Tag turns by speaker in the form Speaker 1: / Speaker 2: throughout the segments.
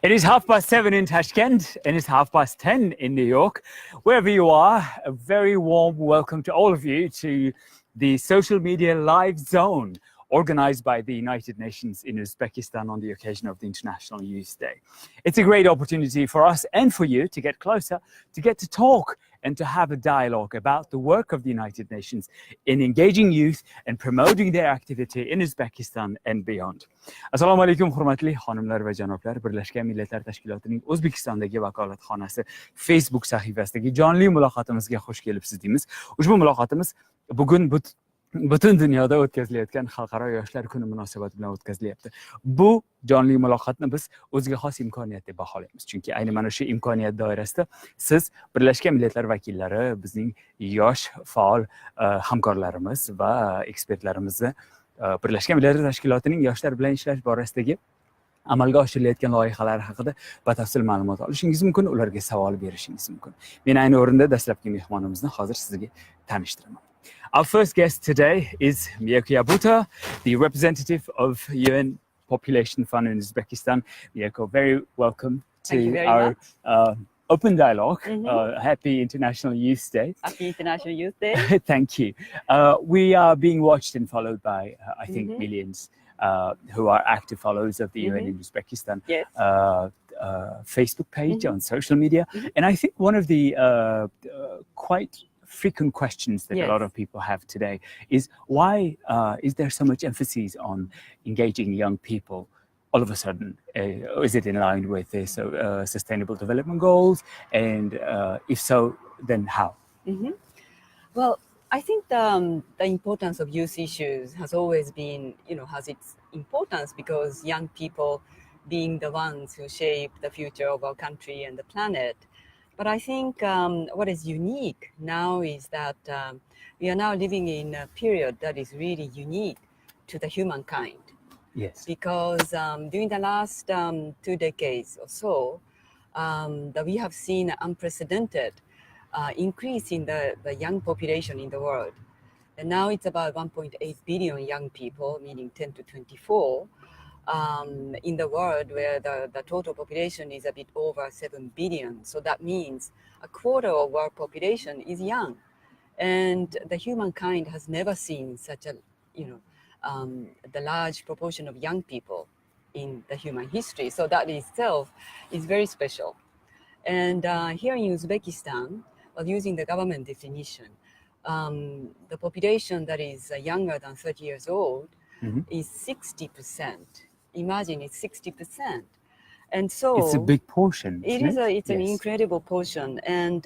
Speaker 1: It is 7:30 in Tashkent and it's 10:30 in New York. Wherever you are, a very warm welcome to all of you to the social media live zone organized by the United Nations in Uzbekistan on the occasion of the International Youth Day. It's a great opportunity for us and for you to get closer, to get to talk and to have a dialogue about the work of the United Nations in engaging youth and promoting their activity in Uzbekistan and beyond. Assalomu alaykum hurmatli xonimlar va janoblar. Birlashgan Millatlar Tashkilotining O'zbekistondagi vakolatxonasi Facebook sahifasidagi jonli muloqotimizga xush kelibsiz deymiz. Ushbu muloqotimiz bugun butun dunyoda o'tkazilayotgan Xalqaro yoshlar kuni munosabati bilan o'tkazilyapti. Bu jonli muloqotni biz o'ziga xos imkoniyat deb baholaymiz. Chunki ayni mana shu imkoniyat doirasida siz Birlashgan Millatlar vakillari, bizning yosh faol hamkorlarimiz va ekspertlarimizni Birlashgan Millatlar Tashkilotining yoshlar bilan ishlash borasidagi amalga oshirilayotgan loyihalar haqida batafsil ma'lumot olishingiz mumkin, ularga savol berishingiz mumkin. Men ayni o'rinda dastlabki mehmonimizni hozir sizga tanishtiraman. Our first guest today is Miyako Yabuta, the representative of UN Population Fund in Uzbekistan. Miyako, very welcome to our open dialogue. Happy International Youth Day.
Speaker 2: Happy International Youth Day.
Speaker 1: Thank you. We are being watched and followed by, I think, millions who are active followers of the UN in Uzbekistan.
Speaker 2: Yes.
Speaker 1: Facebook page on social media. And I think one of the quite frequent questions that a lot of people have today is why is there so much emphasis on engaging young people all of a sudden? Is it in line with the Sustainable Development Goals? And if so, then how?
Speaker 2: Well, I think the importance of youth issues has always been, has its importance because young people being the ones who shape the future of our country and the planet. But I think what is unique now is that we are now living in a period that is really unique to the humankind.
Speaker 1: Yes.
Speaker 2: Because during the last 2 decades or so, that we have seen an unprecedented increase in the young population in the world. And now it's about 1.8 billion young people, meaning 10 to 24, in the world where the total population is a bit over 7 billion. So that means a quarter of our population is young. And the humankind has never seen such a, the large proportion of young people in the human history. So that itself is very special. And here in Uzbekistan, well, using the government definition, the population that is younger than 30 years old is 60%. Imagine it's 60%. And so
Speaker 1: it's a big portion.
Speaker 2: It's an incredible portion. And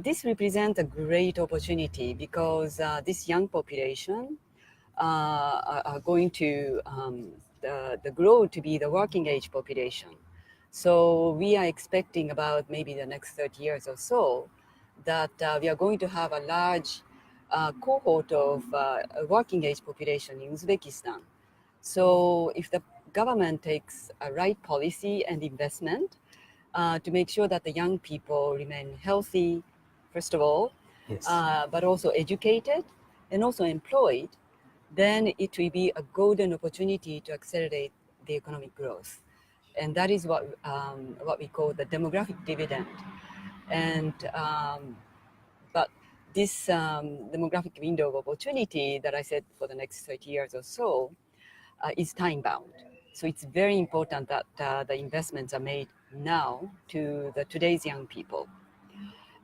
Speaker 2: this represents a great opportunity because this young population are going to grow to be the working age population. So we are expecting about maybe the next 30 years or so that we are going to have a large cohort of working age population in Uzbekistan. So if the government takes a right policy and investment to make sure that the young people remain healthy, first of all, but also educated and also employed, then it will be a golden opportunity to accelerate the economic growth. And that is what we call the demographic dividend. And but this demographic window of opportunity that I said for the next 30 years or so is time bound. So it's very important that the investments are made now to today's young people.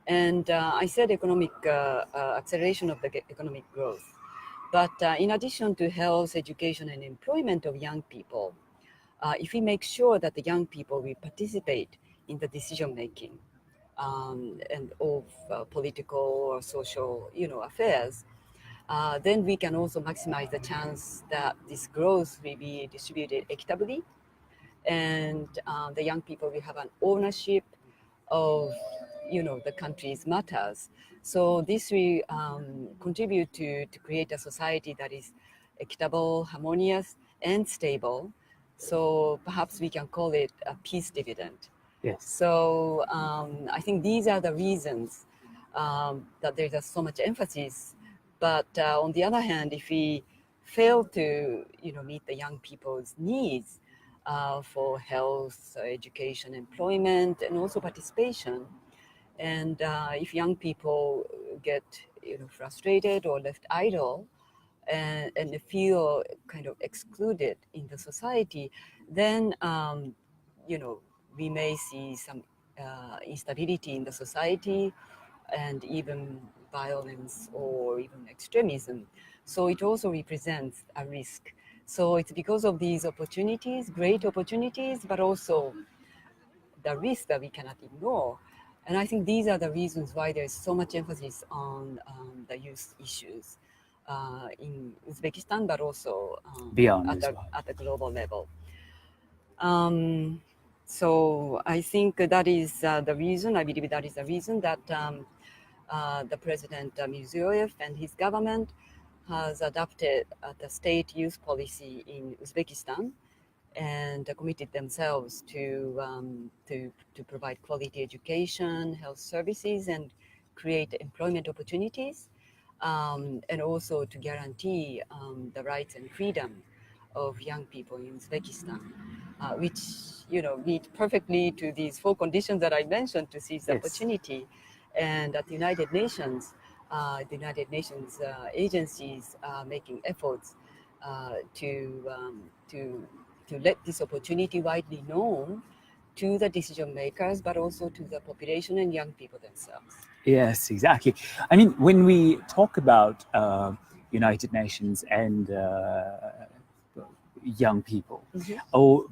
Speaker 2: And I said economic acceleration of the economic growth. But in addition to health, education, and employment of young people, if we make sure that the young people will participate in the decision making and of political or social, affairs, then we can also maximize the chance that this growth will be distributed equitably, and the young people will have an ownership of, the country's matters. So this will contribute to create a society that is equitable, harmonious, and stable. So perhaps we can call it a peace dividend.
Speaker 1: Yes.
Speaker 2: So I think these are the reasons that there's so much emphasis. But on the other hand, if we fail to, meet the young people's needs, for health, education, employment, and also participation. And if young people get frustrated or left idle and they feel kind of excluded in the society, then we may see some instability in the society and even violence or even extremism. So it also represents a risk. So it's because of these opportunities, great opportunities, but also the risk that we cannot ignore. And I think these are the reasons why there's so much emphasis on the youth issues in Uzbekistan, but also
Speaker 1: Beyond as well.
Speaker 2: at the global level. So I think that is the reason, I believe that is the reason that the President Mirziyoyev and his government has adopted the state youth policy in Uzbekistan and committed themselves to provide quality education, health services, and create employment opportunities, and also to guarantee the rights and freedom of young people in Uzbekistan, which meet perfectly to these 4 conditions that I mentioned to seize the opportunity. And at the United Nations agencies are making efforts to let this opportunity widely known to the decision makers, but also to the population and young people themselves.
Speaker 1: Yes, exactly. I mean, when we talk about United Nations and young people,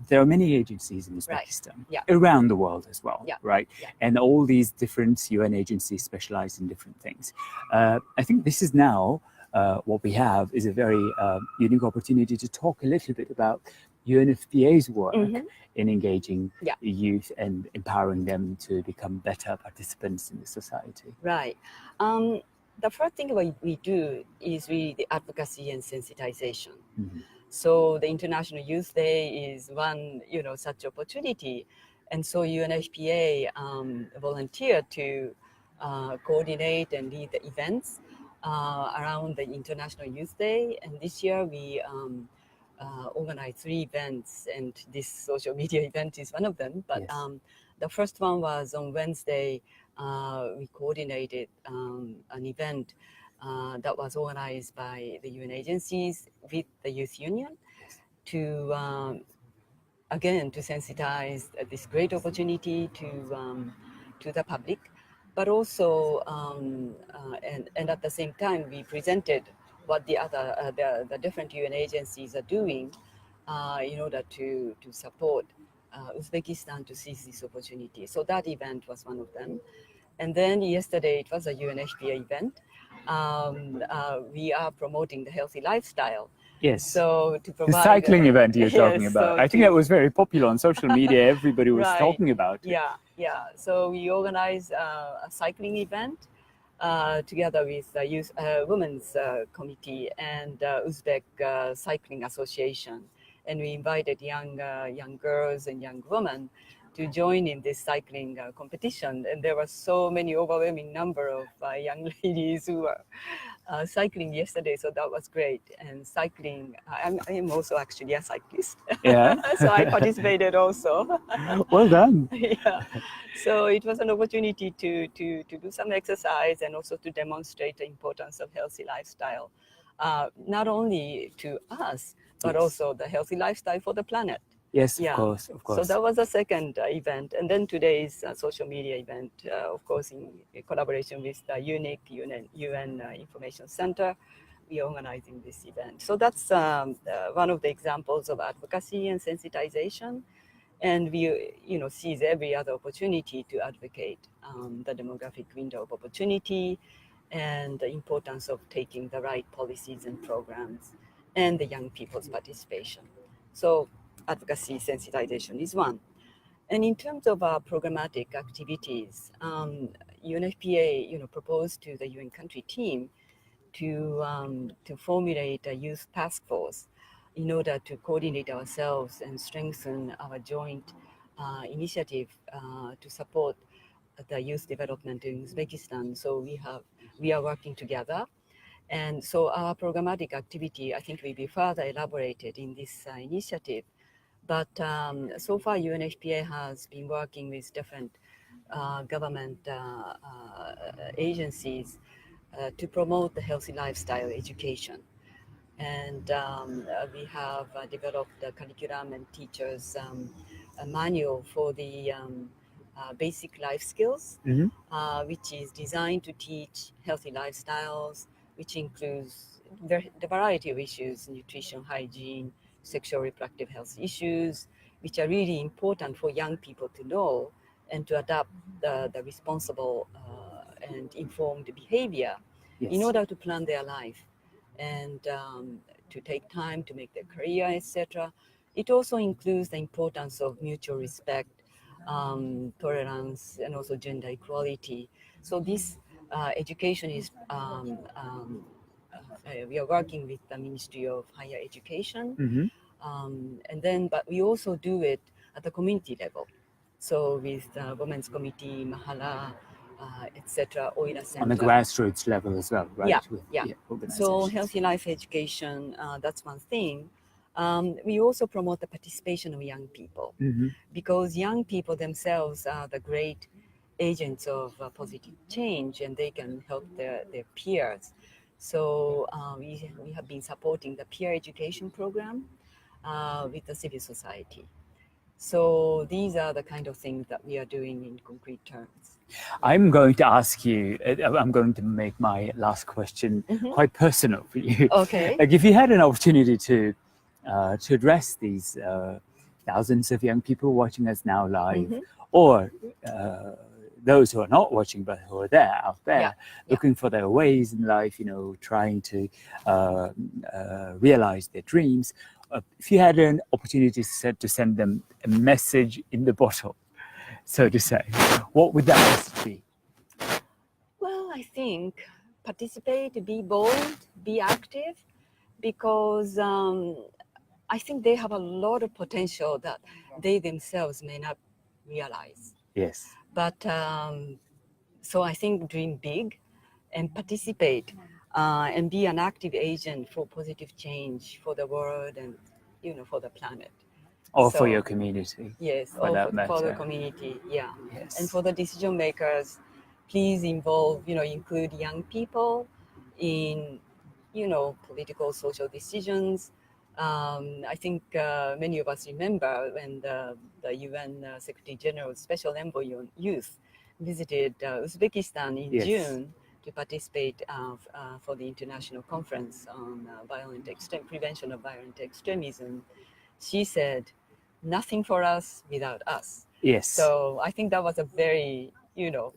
Speaker 1: there are many agencies in Uzbekistan, around the world as well, right? And all these different UN agencies specialize in different things. I think this is now what we have is a very unique opportunity to talk a little bit about UNFPA's work in engaging youth and empowering them to become better participants in the society.
Speaker 2: Right. The first thing we do is the advocacy and sensitization. So the International Youth Day is one, such opportunity. And so UNFPA volunteered to coordinate and lead the events around the International Youth Day. And this year we organized 3 events, and this social media event is one of them. But the first one was on Wednesday. We coordinated an event that was organized by the UN agencies with the Youth Union to, again, to sensitize this great opportunity to the public, but also, and at the same time, we presented what the other, the different UN agencies are doing in order to support Uzbekistan to seize this opportunity. So that event was one of them. And then yesterday, it was a UNHPA event. We are promoting the healthy lifestyle.
Speaker 1: Yes.
Speaker 2: So to provide
Speaker 1: the cycling event you're talking about.
Speaker 2: So
Speaker 1: I think that was very popular on social media. Everybody was talking about it.
Speaker 2: Yeah. So we organized a cycling event together with the Youth Women's Committee and Uzbek Cycling Association, and we invited young girls and young women to join in this cycling competition. And there were so many overwhelming number of young ladies who were cycling yesterday. So that was great. And cycling, I'm also actually a cyclist.
Speaker 1: Yeah.
Speaker 2: So I participated also.
Speaker 1: Well done.
Speaker 2: Yeah. So it was an opportunity to do some exercise and also to demonstrate the importance of healthy lifestyle, not only to us, but also the healthy lifestyle for the planet.
Speaker 1: Yes, of course.
Speaker 2: So that was the second event. And then today's social media event, of course, in collaboration with the UNIC, UN Information Center, we are organizing this event. So that's one of the examples of advocacy and sensitization. And we, seize every other opportunity to advocate the demographic window of opportunity and the importance of taking the right policies and programs and the young people's participation. So advocacy sensitization is one. And in terms of our programmatic activities, UNFPA, proposed to the UN country team to formulate a youth task force in order to coordinate ourselves and strengthen our joint initiative to support the youth development in Uzbekistan. So we are working together. And so our programmatic activity, I think, will be further elaborated in this initiative. But so far, UNFPA has been working with different government agencies to promote the healthy lifestyle education. And we have developed a curriculum and teachers a manual for the basic life skills, which is designed to teach healthy lifestyles, which includes the variety of issues: nutrition, hygiene, sexual reproductive health issues, which are really important for young people to know and to adopt the responsible and informed behavior in order to plan their life and to take time to make their career, etc. It also includes the importance of mutual respect, tolerance, and also gender equality. So this education is, we are working with the Ministry of Higher Education, but we also do it at the community level. So with the Women's Committee, Mahala, etc., Oira Center.
Speaker 1: On the grassroots level as well, right?
Speaker 2: Yeah. So healthy life education, that's one thing. We also promote the participation of young people because young people themselves are the great agents of positive change, and they can help their peers. So we have been supporting the peer education program with the civil society. So these are the kind of things that we are doing in concrete terms.
Speaker 1: I'm going to ask you, I'm going to make my last question quite personal for you.
Speaker 2: Okay.
Speaker 1: Like if you had an opportunity to address these thousands of young people watching us now live, or those who are not watching but who are there, out there, looking for their ways in life, trying to realize their dreams, if you had an opportunity to send them a message in the bottle, so to say, what would that message be?
Speaker 2: Well, I think participate, be bold, be active, because I think they have a lot of potential that they themselves may not realize.
Speaker 1: Yes.
Speaker 2: But so I think dream big and participate and be an active agent for positive change for the world and, for the planet.
Speaker 1: Or for your community.
Speaker 2: Yes,
Speaker 1: for
Speaker 2: the community, yeah.
Speaker 1: Yes.
Speaker 2: And for the decision makers, please include young people in, political, social decisions. I think many of us remember when the UN Secretary General's Special Envoy on Youth visited Uzbekistan in June to participate for the international conference on prevention of violent extremism. She said, "Nothing for us without us."
Speaker 1: Yes.
Speaker 2: So I think that was a very,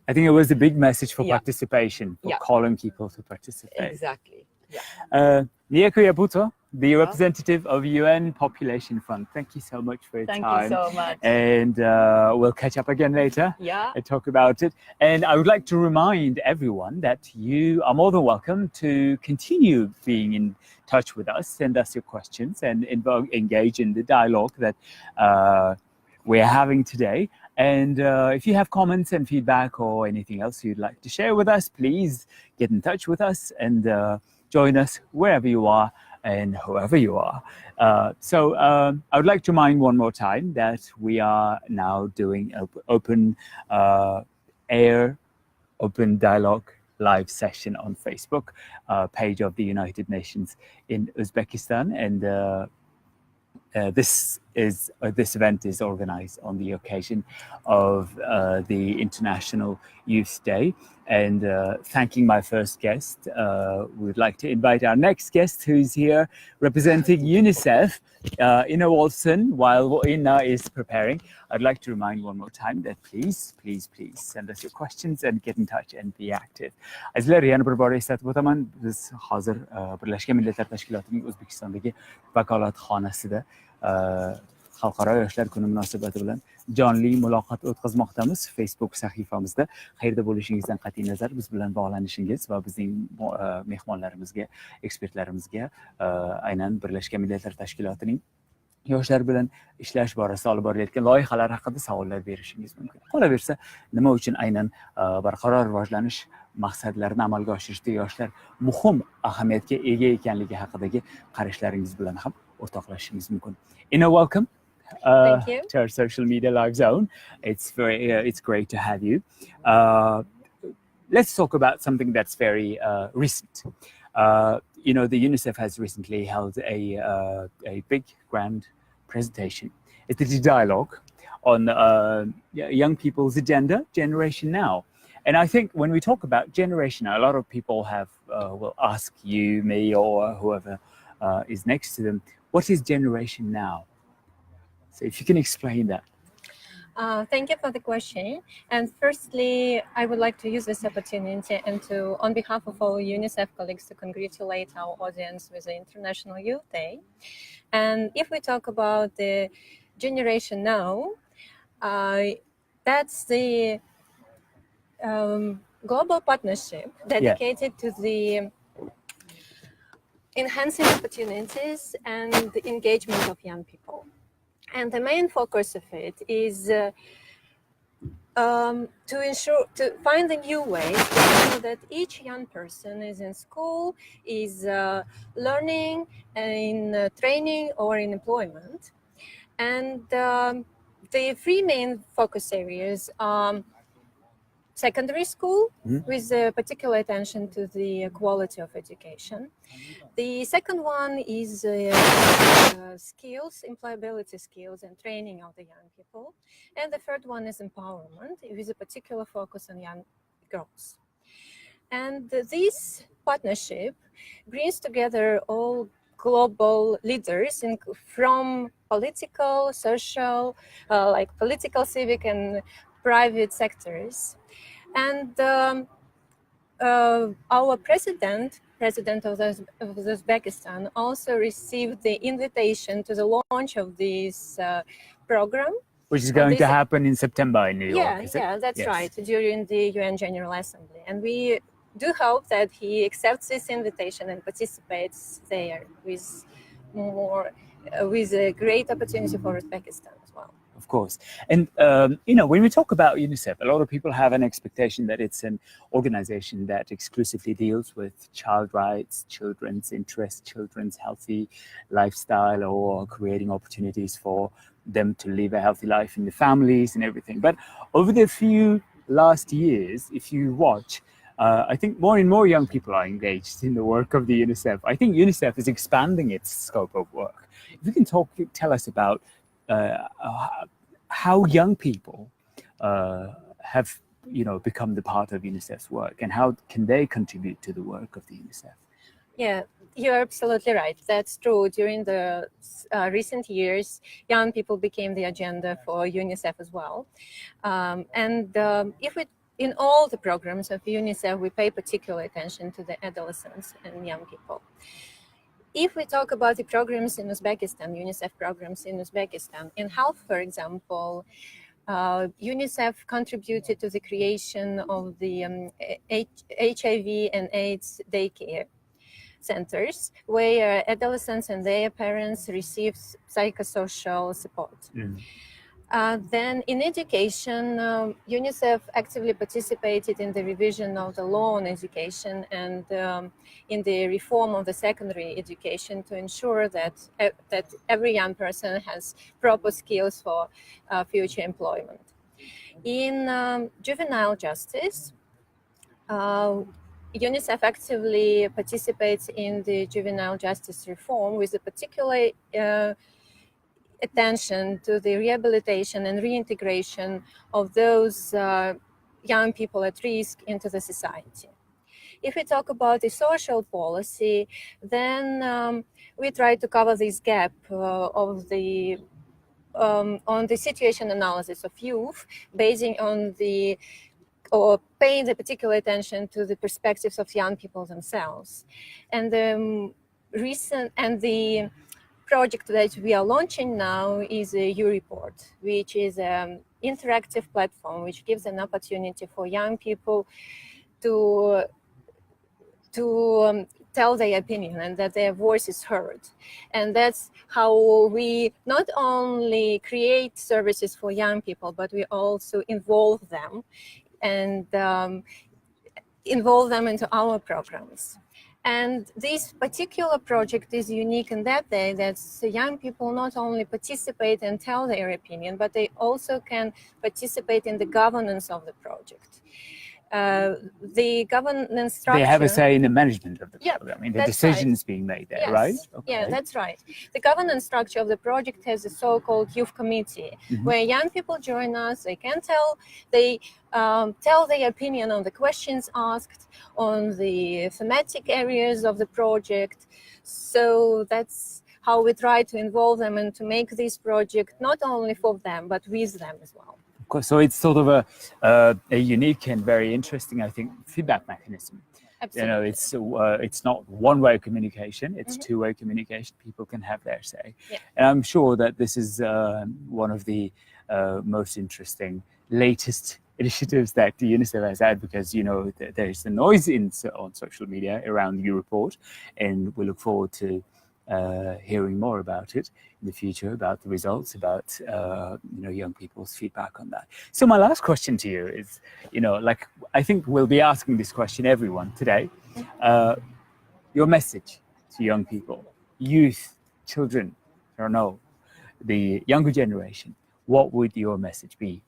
Speaker 1: I think it was a big message for participation, for calling people to participate.
Speaker 2: Exactly. Yeah.
Speaker 1: Nieko Yabuto, the representative of UN Population Fund. Thank you so much for your time.
Speaker 2: Thank you so much.
Speaker 1: And we'll catch up again later and talk about it. And I would like to remind everyone that you are more than welcome to continue being in touch with us, send us your questions and engage in the dialogue that we're having today. And if you have comments and feedback or anything else you'd like to share with us, please get in touch with us and join us wherever you are and whoever you are. So I would like to remind one more time that we are now doing open air, open dialogue live session on Facebook page of the United Nations in Uzbekistan. And this event is organized on the occasion of the International Youth Day. And thanking my first guest, we'd like to invite our next guest who's here representing Unicef, Ina Walson, while Ina is preparing. I'd like to remind one more time that please send us your questions and get in touch and be active. Azizlar, yana bir bora eslatib o'taman, biz hozir Birlashgan Millatlar Tashkilotining O'zbekistondagi vakolatxonasida Xalqaro yoshlar kuni munosabati bilan jonli muloqot o'tkazmoqdamiz. Facebook sahifamizda qayerda bo'lishingizdan qat'iy nazar biz bilan bog'lanishingiz va bizning mehmonlarimizga, ekspertlarimizga aynan Birlashgan Millatlar Tashkilotining yoshlar bilan ishlash borasida olib borilayotgan loyihalar haqida savollar berishingiz mumkin. Qolaversa, nima uchun aynan barqaror rivojlanish maqsadlarini amalga oshirishda yoshlar muhim ahamiyatga ega ekanligi haqidagi qarashlaringiz bilan ham o'rtoqlashishingiz mumkin. Ina, welcome.
Speaker 3: Thank you.
Speaker 1: to our Social Media Live Zone. It's great to have you. Let's talk about something that's very recent. The UNICEF has recently held a big, grand presentation. It's a dialogue on young people's agenda, Generation Now. And I think when we talk about Generation Now, a lot of people will ask you, me, or whoever is next to them, what is Generation Now? So if you can explain that.
Speaker 3: Thank you for the question. And firstly, I would like to use this opportunity and to, on behalf of all UNICEF colleagues, to congratulate our audience with the International Youth Day. And if we talk about the Generation Now, that's the global partnership dedicated to the enhancing opportunities and the engagement of young people. And the main focus of it is to find a new way to ensure that each young person is in school, is learning, in training, or in employment. And the three main focus areas are secondary school, with particular attention to the quality of education. The second one is skills, employability skills and training of the young people. And the third one is empowerment, with a particular focus on young girls. And this partnership brings together all global leaders from political, social, like political, civic and private sectors. And our president of Uzbekistan also received the invitation to the launch of this program.
Speaker 1: Which is going to happen in September in New York,
Speaker 3: Yeah, that's right, during the UN General Assembly. And we do hope that he accepts this invitation and participates there with a great opportunity for Uzbekistan as well.
Speaker 1: Of course. And, when we talk about UNICEF, a lot of people have an expectation that it's an organization that exclusively deals with child rights, children's interests, children's healthy lifestyle, or creating opportunities for them to live a healthy life in the families and everything. But over the few last years, if you watch, I think more and more young people are engaged in the work of the UNICEF. I think UNICEF is expanding its scope of work. If you can tell us about how young people have become the part of UNICEF's work, and how can they contribute to the work of the UNICEF?
Speaker 3: Yeah, you're absolutely right. That's true. During the recent years, young people became the agenda for UNICEF as well. In all the programs of UNICEF, we pay particular attention to the adolescents and young people. If we talk about the programs in Uzbekistan, UNICEF programs in Uzbekistan, in health, for example, UNICEF contributed to the creation of the HIV and AIDS daycare centers, where adolescents and their parents receive psychosocial support. Then in education, UNICEF actively participated in the revision of the law on education and in the reform of the secondary education to ensure that every young person has proper skills for future employment. In juvenile justice, UNICEF actively participates in the juvenile justice reform with a particular attention to the rehabilitation and reintegration of those young people at risk into the society. If we talk about the social policy, then we try to cover this gap on the situation analysis of youth, basing on or paying the particular attention to the perspectives of young people themselves. And the project that we are launching now is a U-Report, which is an interactive platform which gives an opportunity for young people to tell their opinion and that their voice is heard. And that's how we not only create services for young people, but we also involve them and involve them into our programs. And this particular project is unique in that way that young people not only participate and tell their opinion, but they also can participate in the governance of the project. The governance structure...
Speaker 1: They have a say in the management of the
Speaker 3: Yeah,
Speaker 1: program, in the
Speaker 3: that's
Speaker 1: decisions
Speaker 3: right.
Speaker 1: being made there,
Speaker 3: Yes.
Speaker 1: right? Okay.
Speaker 3: Yeah, that's right. The governance structure of the project has a so-called youth committee, where young people join us. They can tell their opinion on the questions asked, on the thematic areas of the project. So that's how we try to involve them and to make this project not only for them, but with them as well.
Speaker 1: Of course, so it's sort of a unique and very interesting, I think, feedback mechanism.
Speaker 3: Absolutely.
Speaker 1: You know, it's not one-way communication; it's two-way communication. People can have their say, and I'm sure that this is one of the most interesting, latest initiatives that the Unicef has had, because there is the noise on social media around your report, and we look forward to hearing more about it in the future, about the results, about young people's feedback on that. So my last question to you is, like, I think we'll be asking this question everyone today. Your message to young people, youth, children, I don't know, the younger generation. What would your message be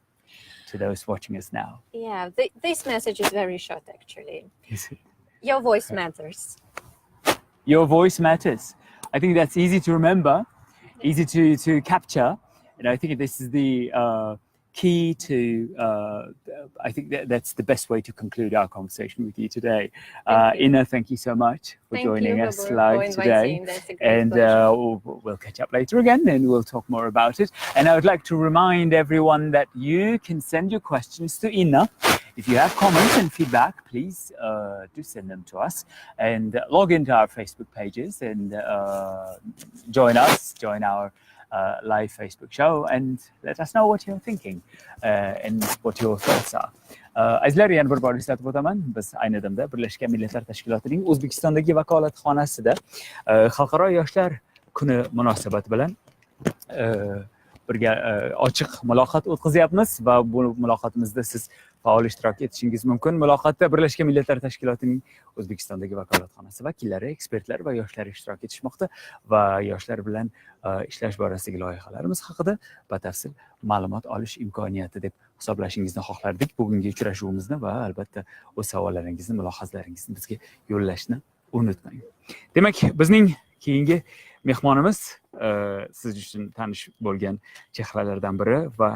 Speaker 1: to those watching us now?
Speaker 3: Yeah, this message is very short, actually. Your voice matters.
Speaker 1: Your voice matters. I think that's easy to remember, easy to capture. And I think this is the key to, I think that's the best way to conclude our conversation with you today. Ina, thank you so much for joining us live today. And we'll catch up later again and we'll talk more about it. And I would like to remind everyone that you can send your questions to Ina. If you have comments and feedback, please do send them to us, and log into our Facebook pages and join our live Facebook show, and let us know what you're thinking and what your thoughts are. Azizlar, yana bir bor eslatib o'taman, biz ayni damda Birlashgan Millatlar Tashkilotining O'zbekistondagi vakolatxonasida Xalqaro yoshlar kuni munosabati bilan birga ochiq muloqot o'tkazyapmiz va bu muloqotimizda siz faol ishtirok etishingiz mumkin. Muloqotda Birlashgan Millatlar Tashkilotining O'zbekistondagi vakolatxonasi vakillari, ekspertlar va yoshlar ishtirok etishmoqda va yoshlar bilan ishlash borasidagi loyihalarimiz haqida batafsil ma'lumot olish imkoniyati deb hisoblashingizni xohlardik. Bugungi uchrashuvimizni va albatta o'z savollaringizni, mulohazalaringizni bizga yo'llashni unutmang. Demak, bizning keyingi mehmonimiz siz uchun tanish bo'lgan chehralardan biri va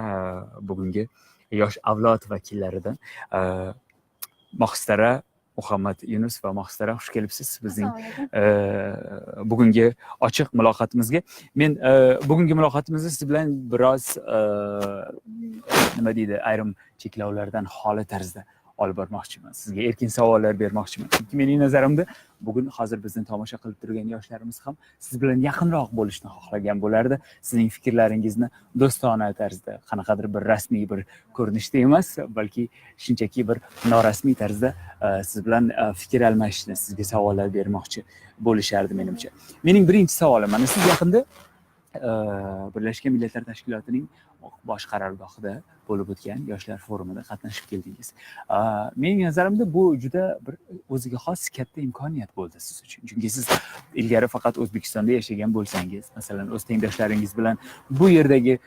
Speaker 1: bugungi yosh avlod vakillaridan Mohsara Muhammad Yunus va Mohsara, xush kelibsiz bizning bugungi ochiq muloqotimizga. Men bugungi muloqotimizni siz bilan biroz nima deydi, ayrim cheklovlardan xoli tarzda olib bormoqchiman. Sizga erkin savollar bermoqchiman. Chunki mening nazarimda bugun hozir bizni tomosha qilib turgan yoshlarimiz ham siz bilan yaqinroq bo'lishni xohlagan bo'lardi. Sizning fikrlaringizni do'stona tarzda, qanaqadir bir rasmiy bir ko'rinishda emas, balki shunchaki bir norasmiy tarzda siz bilan fikr almashishni, sizga savollar bermoqchi bo'lishardi menimcha. Mening birinchi savolim, mana siz yaqinda Birlashgan Millatlar Tashkilotining bosh qarorgohida bo'lib o'tgan yoshlar forumida qatnashib keldingiz. Mening nazarimda bu juda bir o'ziga xos katta imkoniyat bo'ldi siz uchun. Chunki siz ilgari faqat O'zbekistonda yashagan bo'lsangiz, masalan, o'z tengdoshlaringiz bilan bu yerdagi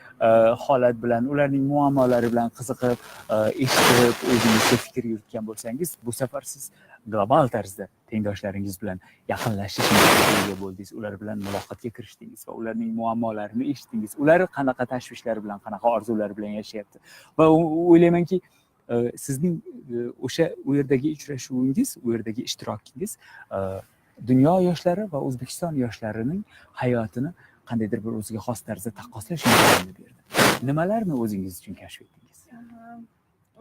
Speaker 1: holat bilan, ularning muammolari bilan qiziqib, eshitib, o'zingizga fikr yuritgan bo'lsangiz, bu safar siz global tarzda tengdoshlaringiz bilan yaqinlashish imkoniyatiga bo'ldingiz. Ular bilan muloqotga kirishdingiz va ularning muammolarini eshitdingiz. Ular qanaqa tashvishlar bilan, qanaqa orzular bilan yashayapti. Va o'ylaymanki, sizning o'sha u yerdagi uchrashuvingiz, u yerdagi ishtirokingiz dunyo yoshlari va O'zbekiston yoshlarining hayotini qandaydir bir o'ziga xos tarzda taqqoslash imkonini berdi. Nimalarni o'zingiz uchun kashf etdingiz?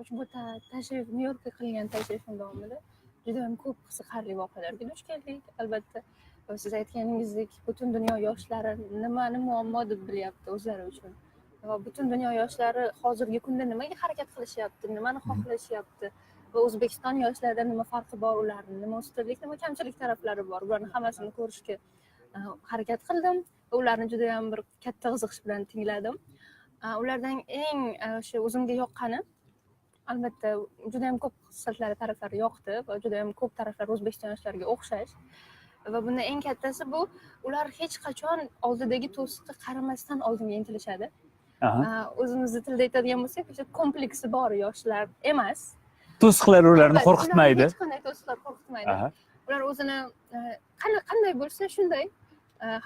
Speaker 3: Ushbu tashrif, Nyu-Yorkka qilgan tashrifim davomida juda ham ko'p qiziqarli voqealarga duch keldik. Albatta, siz aytganingizdek, butun dunyo yoshlari nimani muammo deb bilyapti o'zlari uchun. Va butun dunyo yoshlari hozirgi kunda nimaga harakat qilishyapti, nimani xohlashyapti va O'zbekiston yoshlarida nima farqi bor ularning, nima ustunlik, nima kamchilik taraflari bor. Ularni hammasini ko'rishga harakat qildim va ularni juda ham bir katta qiziqish bilan tingladim. Ulardan eng o'sha o'zimga yoqqani albatta juda ham ko'p xislatlari taraflari yoqdi va juda ham ko'p taraflari O'zbekiston yoshlariga o'xshash. Va bundan eng kattasi bu, ular hech qachon oldidagi to'siqqa qaramasdan oldinga intilishadi. O'zimizni tilda aytadigan bo'lsak, o'sha kompleksi bor yoshlar emas.
Speaker 1: To'siqlar ularni qo'rqitmaydi.
Speaker 3: Hech qanday to'siqlar qo'rqitmaydi. Ular o'zini qanday bo'lsa shunday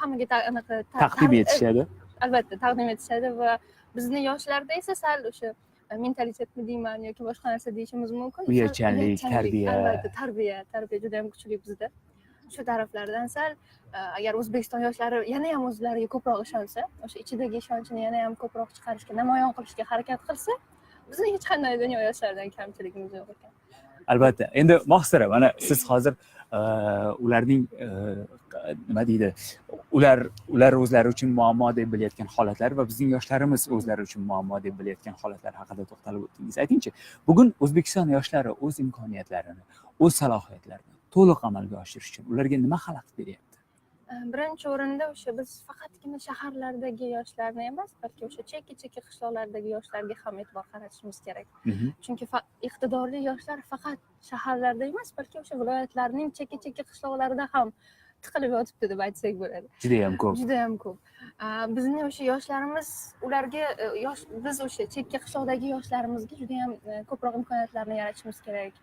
Speaker 3: hammaga
Speaker 1: taqdim etishadi.
Speaker 3: Albatta taqdim etishadi va bizni yoshlarda esa sal o'sha mentalitetmi deyman yoki boshqa narsa deyishimiz mumkin.
Speaker 1: Uyatchanlik, tarbiya.
Speaker 3: Albatta tarbiya juda ham kuchli bizda. Shu taraflardan sal agar O'zbekiston yoshlari yana ham o'zlariga ko'proq ishonsa, o'sha ichidagi ishonchini yana ham ko'proq chiqarishga, namoyon qilishga harakat qilsa, bizni hech qanday dunyo yoshlaridan kamchiligimiz yo'q ekan.
Speaker 1: Albatta. Endi Mohsira, mana siz hozir ularning nima deydi, ular o'zlari uchun muammo deb bilayotgan holatlar va bizning yoshlarimiz o'zlari uchun muammo deb bilayotgan holatlar haqida to'xtalib o'tdingiz. Aytingchi, bugun O'zbekiston yoshlari o'z imkoniyatlarini, o'z salohiyatlarini to'liq amalga oshirish uchun ularga nima xalaqit beryapti?
Speaker 3: Birinchi o'rinda o'sha biz faqatgina shaharlardagi yoshlarni emas, balki o'sha chekka qishloqlardagi yoshlarga ham e'tibor qaratishimiz kerak. Chunki iqtidorli yoshlar faqat shaharlarda emas, balki o'sha viloyatlarning chekka qishloqlarida ham tiqilib yotibdi deb aytsak bo'ladi.
Speaker 1: Juda ham ko'p.
Speaker 3: Bizning o'sha yoshlarimiz ularga biz o'sha chekka qishloqdagi yoshlarimizga juda ham ko'proq imkoniyatlarni yaratishimiz kerak.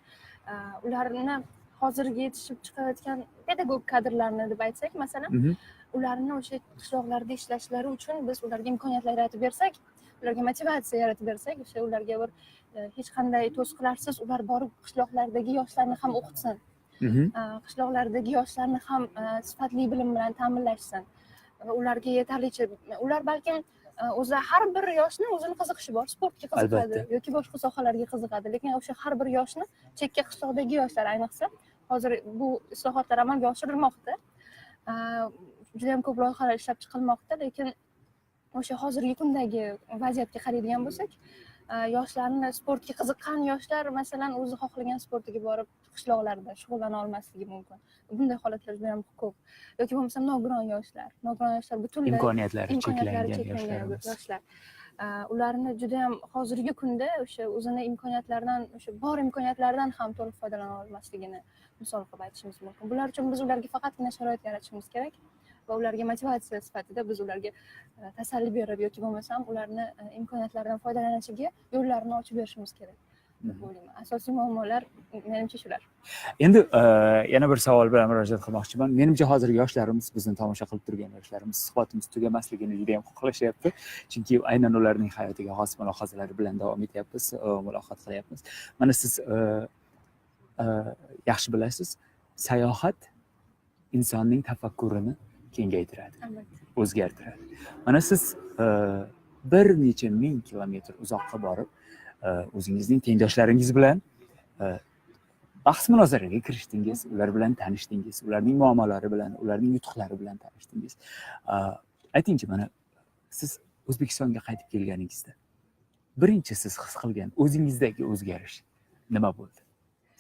Speaker 3: Ularni hozirgi yetishib chiqayotgan pedagog kadrlarni deb aytsak, masalan, ularni o'sha qishloqlarda ishlashlari uchun biz ularga imkoniyatlar yaratib bersak, ularga motivatsiya yaratib bersak, o'sha ularga bir hech qanday to'siqlarsiz ular borib qishloqlardagi yoshlarni ham o'qitsin. Qishloqlardagi yoshlarni ham sifatli bilim bilan ta'minlashsin. Va ularga yetarlicha ular balkim o'zi har bir yoshni o'zini qiziqishi bor, sportga qiziqadi yoki boshqa sohalarga qiziqadi, lekin o'sha har bir yoshni chekka qishloqdagi yoshlar ayniqsa hozir bu islohotlar amalga oshirilmoqda. Juda ham ko'p loyihalar ishlab chiqilmoqda, lekin o'sha hozirgi kundagi vaziyatga qaraydigan bo'lsak, yoshlarni sportga qiziqqan yoshlar masalan o'zi xohlagan sportiga borib qishloqlarda shug'ullana olmasligi mumkin. Bunday holatlar juda ham ko'p. Yoki bo'lmasa nogiron yoshlar butunlay
Speaker 1: imkoniyatlari cheklangan
Speaker 3: yoshlar. Ularni juda ham hozirgi kunda o'sha o'zini imkoniyatlaridan, o'sha bor imkoniyatlaridan ham to'liq foydalana olmasligini misol qilib aytishimiz mumkin. Bular uchun biz ularga faqatgina sharoit yaratishimiz kerak va ularga motivatsiya sifatida biz ularga tasalli berib yoki bo'lmasam ularni imkoniyatlaridan foydalanishiga yo'llarni ochib berishimiz kerak. Asosiy muammolar menimcha shular.
Speaker 1: Endi yana bir savol bilan murojaat qilmoqchiman. Menimcha hozirgi yoshlarimiz, bizni tomosha qilib turgan yoshlarimiz suhbatimiz tugamasligini juda ham xohlashyapti. Chunki aynan ularning hayotiga xos mulohazalari bilan davom etyapmiz, muloqot qilyapmiz. Mana siz yaxshi bilasiz, sayohat insonning tafakkurini kengaytiradi, o'zgartiradi. Mana siz bir necha ming kilometr uzoqqa borib o'zingizning tengdoshlaringiz bilan bahs munozaraga kirishdingiz, ular bilan tanishdingiz, ularning muammolari bilan, ularning yutuqlari bilan tanishdingiz. Aytingchi, mana siz O'zbekistonga qaytib kelganingizda birinchi siz his qilgan o'zingizdagi o'zgarish nima bo'ldi?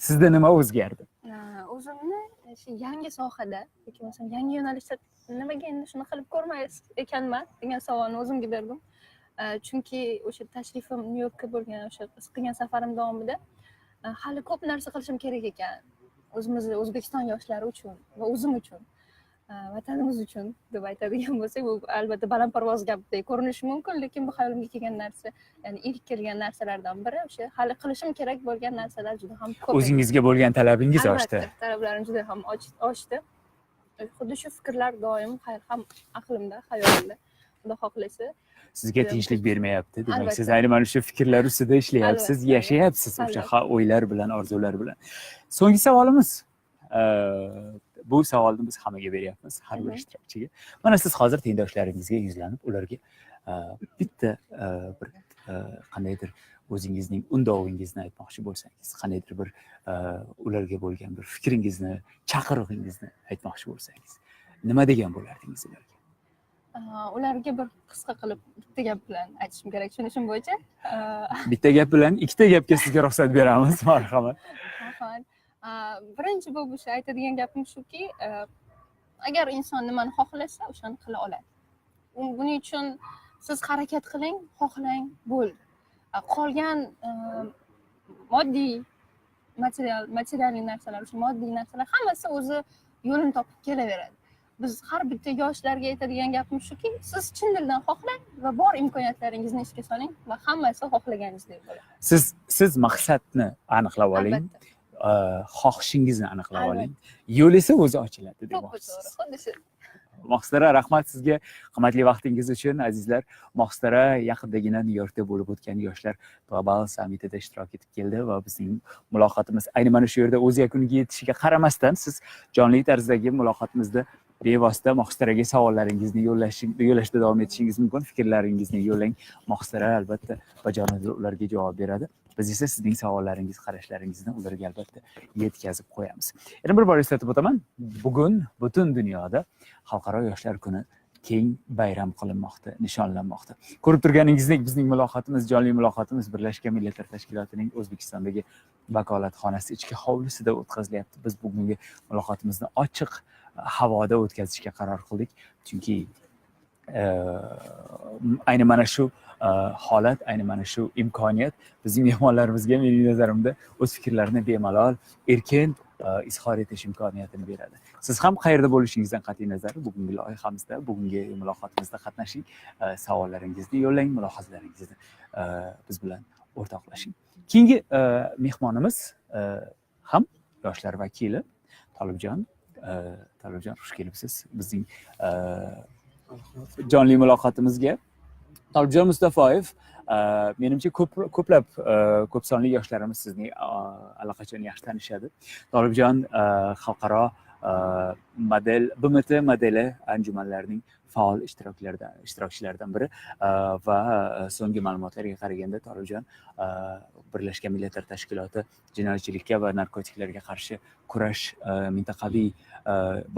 Speaker 1: Sizda nima o'zgardi?
Speaker 3: O'zimni shu yangi sohada yoki masalan yangi yo'nalishda nimaga endi shuni qilib ko'rmaysiz ekanman degan savolni o'zimga berdim. Chunki o'sha tashrifim Nyu-Yorkka bo'lgan o'sha qilgan safarim davomida hali ko'p narsa qilishim kerak ekan. O'zbekiston yoshlari uchun va o'zim uchun, vatanimiz uchun deb aytadigan bo'lsak, bu albatta balandparvoz gapdek ko'rinishi mumkin, lekin bu hayolimga kelgan narsa, ya'ni ilk kelgan narsalardan biri o'sha hali qilishim kerak bo'lgan narsalar juda ham ko'p.
Speaker 1: O'zingizga bo'lgan talabingiz oshdi.
Speaker 3: Albatta, talablarim juda ham oshdi. Xuddi shu fikrlar doim ham aqlimda, hayolimda. Xudo xohlasa
Speaker 1: sizga tinchlik bermayapti. Demak, siz aynan mana shu fikrlar ustida ishlayapsiz, yashayapsiz o'sha o'ylar bilan, orzular bilan. So'nggi savolimiz. Bu savolni biz hammaga beryapmiz, har bir ishtirokchiga. Mana siz hozir tengdoshlaringizga yuzlanib, ularga bitta bir qandaydir o'zingizning undovingizni aytmoqchi bo'lsangiz, qandaydir bir ularga bo'lgan bir fikringizni, chaqirig'ingizni aytmoqchi bo'lsangiz, nima degan bo'lardingiz ularga?
Speaker 3: Ularga bir qisqa qilib bitta gap bilan aytishim kerak, tushunishim bo'yicha.
Speaker 1: Bitta gap bilan ikkita gapga sizga ruxsat beramiz, marhamat.
Speaker 3: Birinchi bo'lib o'sha aytadigan gapim shuki, agar inson nimani xohlasa, o'shani qila oladi. Buning uchun siz harakat qiling, xohlang, bo'ldi. Qolgan moddiy material narsalar uchun moddiy narsalar hammasi o'zi yo'lini topib kelaveradi. Biz har bitta yoshlarga aytadigan gapimiz shuki, siz chin dildan xohlang va bor imkoniyatlaringizni ishga soling va hammasi xohlaganingizdek bo'ladi.
Speaker 1: Siz maqsadni aniqlab oling.
Speaker 3: Albatta.
Speaker 1: Xohishingizni aniqlab oling. Yo'l esa o'zi ochiladi deb
Speaker 3: To'g'ri, xuddi shu.
Speaker 1: Mohsara, rahmat sizga qimmatli vaqtingiz uchun azizlar. Mohsara yaqindagina Nyu-Yorkda bo'lib o'tgan yoshlar global sammitida ishtirok etib keldi va bizning muloqotimiz ayni mana shu yerda o'z yakuniga yetishiga qaramasdan siz jonli tarzdagi muloqotimizda bevosita Mohsaraga savollaringizni yo'llashda davom etishingiz mumkin. Fikrlaringizni yo'llang. Mohsara albatta bajonidil ularga javob beradi. Biz esa sizning savollaringiz, qarashlaringizni ularga albatta yetkazib qo'yamiz. Yana bir bor eslatib o'taman. Bugun butun dunyoda Xalqaro yoshlar kuni keng bayram qilinmoqda, nishonlanmoqda. Ko'rib turganingizdek, bizning muloqotimiz, jonli muloqotimiz Birlashgan Millatlar Tashkilotining O'zbekistondagi vakolatxonasi ichki hovlisida o'tkazilyapti. Biz bugungi muloqotimizni ochiq havoda o'tkazishga qaror qildik. Chunki ayni mana shu holat, ayni mana shu imkoniyat bizning mehmonlarimizga mening nazarimda o'z fikrlarini bemalol, erkin izhor etish imkoniyatini beradi. Siz ham qayerda bo'lishingizdan qat'iy nazar bugungi loyihamizda, bugungi muloqotimizda qatnashing, savollaringizni yo'llang, mulohazalaringizni biz bilan o'rtoqlashing. Keyingi mehmonimiz ham yoshlar vakili Tolibjon, xush kelibsiz bizning jonli muloqotimizga. Tolibjon Mustafoyev, menimcha ko'p sonli yoshlarimiz sizni allaqachon yaxshi tanishadi. Tolibjon xalqaro BMT modeli anjumanlarining faol ishtirokchilaridan biri va so'nggi ma'lumotlarga qaraganda Tolibjon Birlashgan Millatlar Tashkiloti jinoyatchilikka va narkotiklarga qarshi kurash mintaqaviy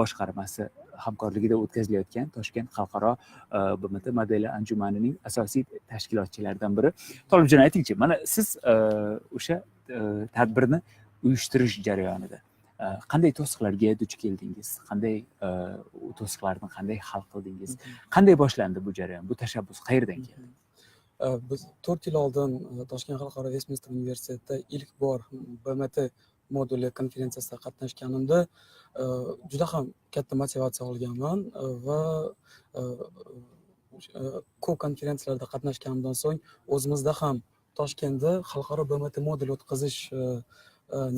Speaker 1: boshqarmasi hamkorligida o'tkazilayotgan Toshkent xalqaro BMT modeli anjumanining asosiy tashkilotchilaridan biri. Tolibjon, aytingchi, mana siz o'sha tadbirni uyushtirish jarayonida qanday to'siqlarga duch keldingiz? Qanday to'siqlarni qanday hal qildingiz? Qanday boshlandi bu jarayon? Bu tashabbus qayerdan keldi?
Speaker 4: Biz 4 yil oldin Toshkent xalqaro Westminster universitetida ilk bor BMT moduli konferensiyasida qatnashganimda juda ham katta motivatsiya olganman va ko'p konferensiyalarda qatnashganimdan so'ng o'zimizda ham Toshkentda xalqaro BMT moduli o'tkazish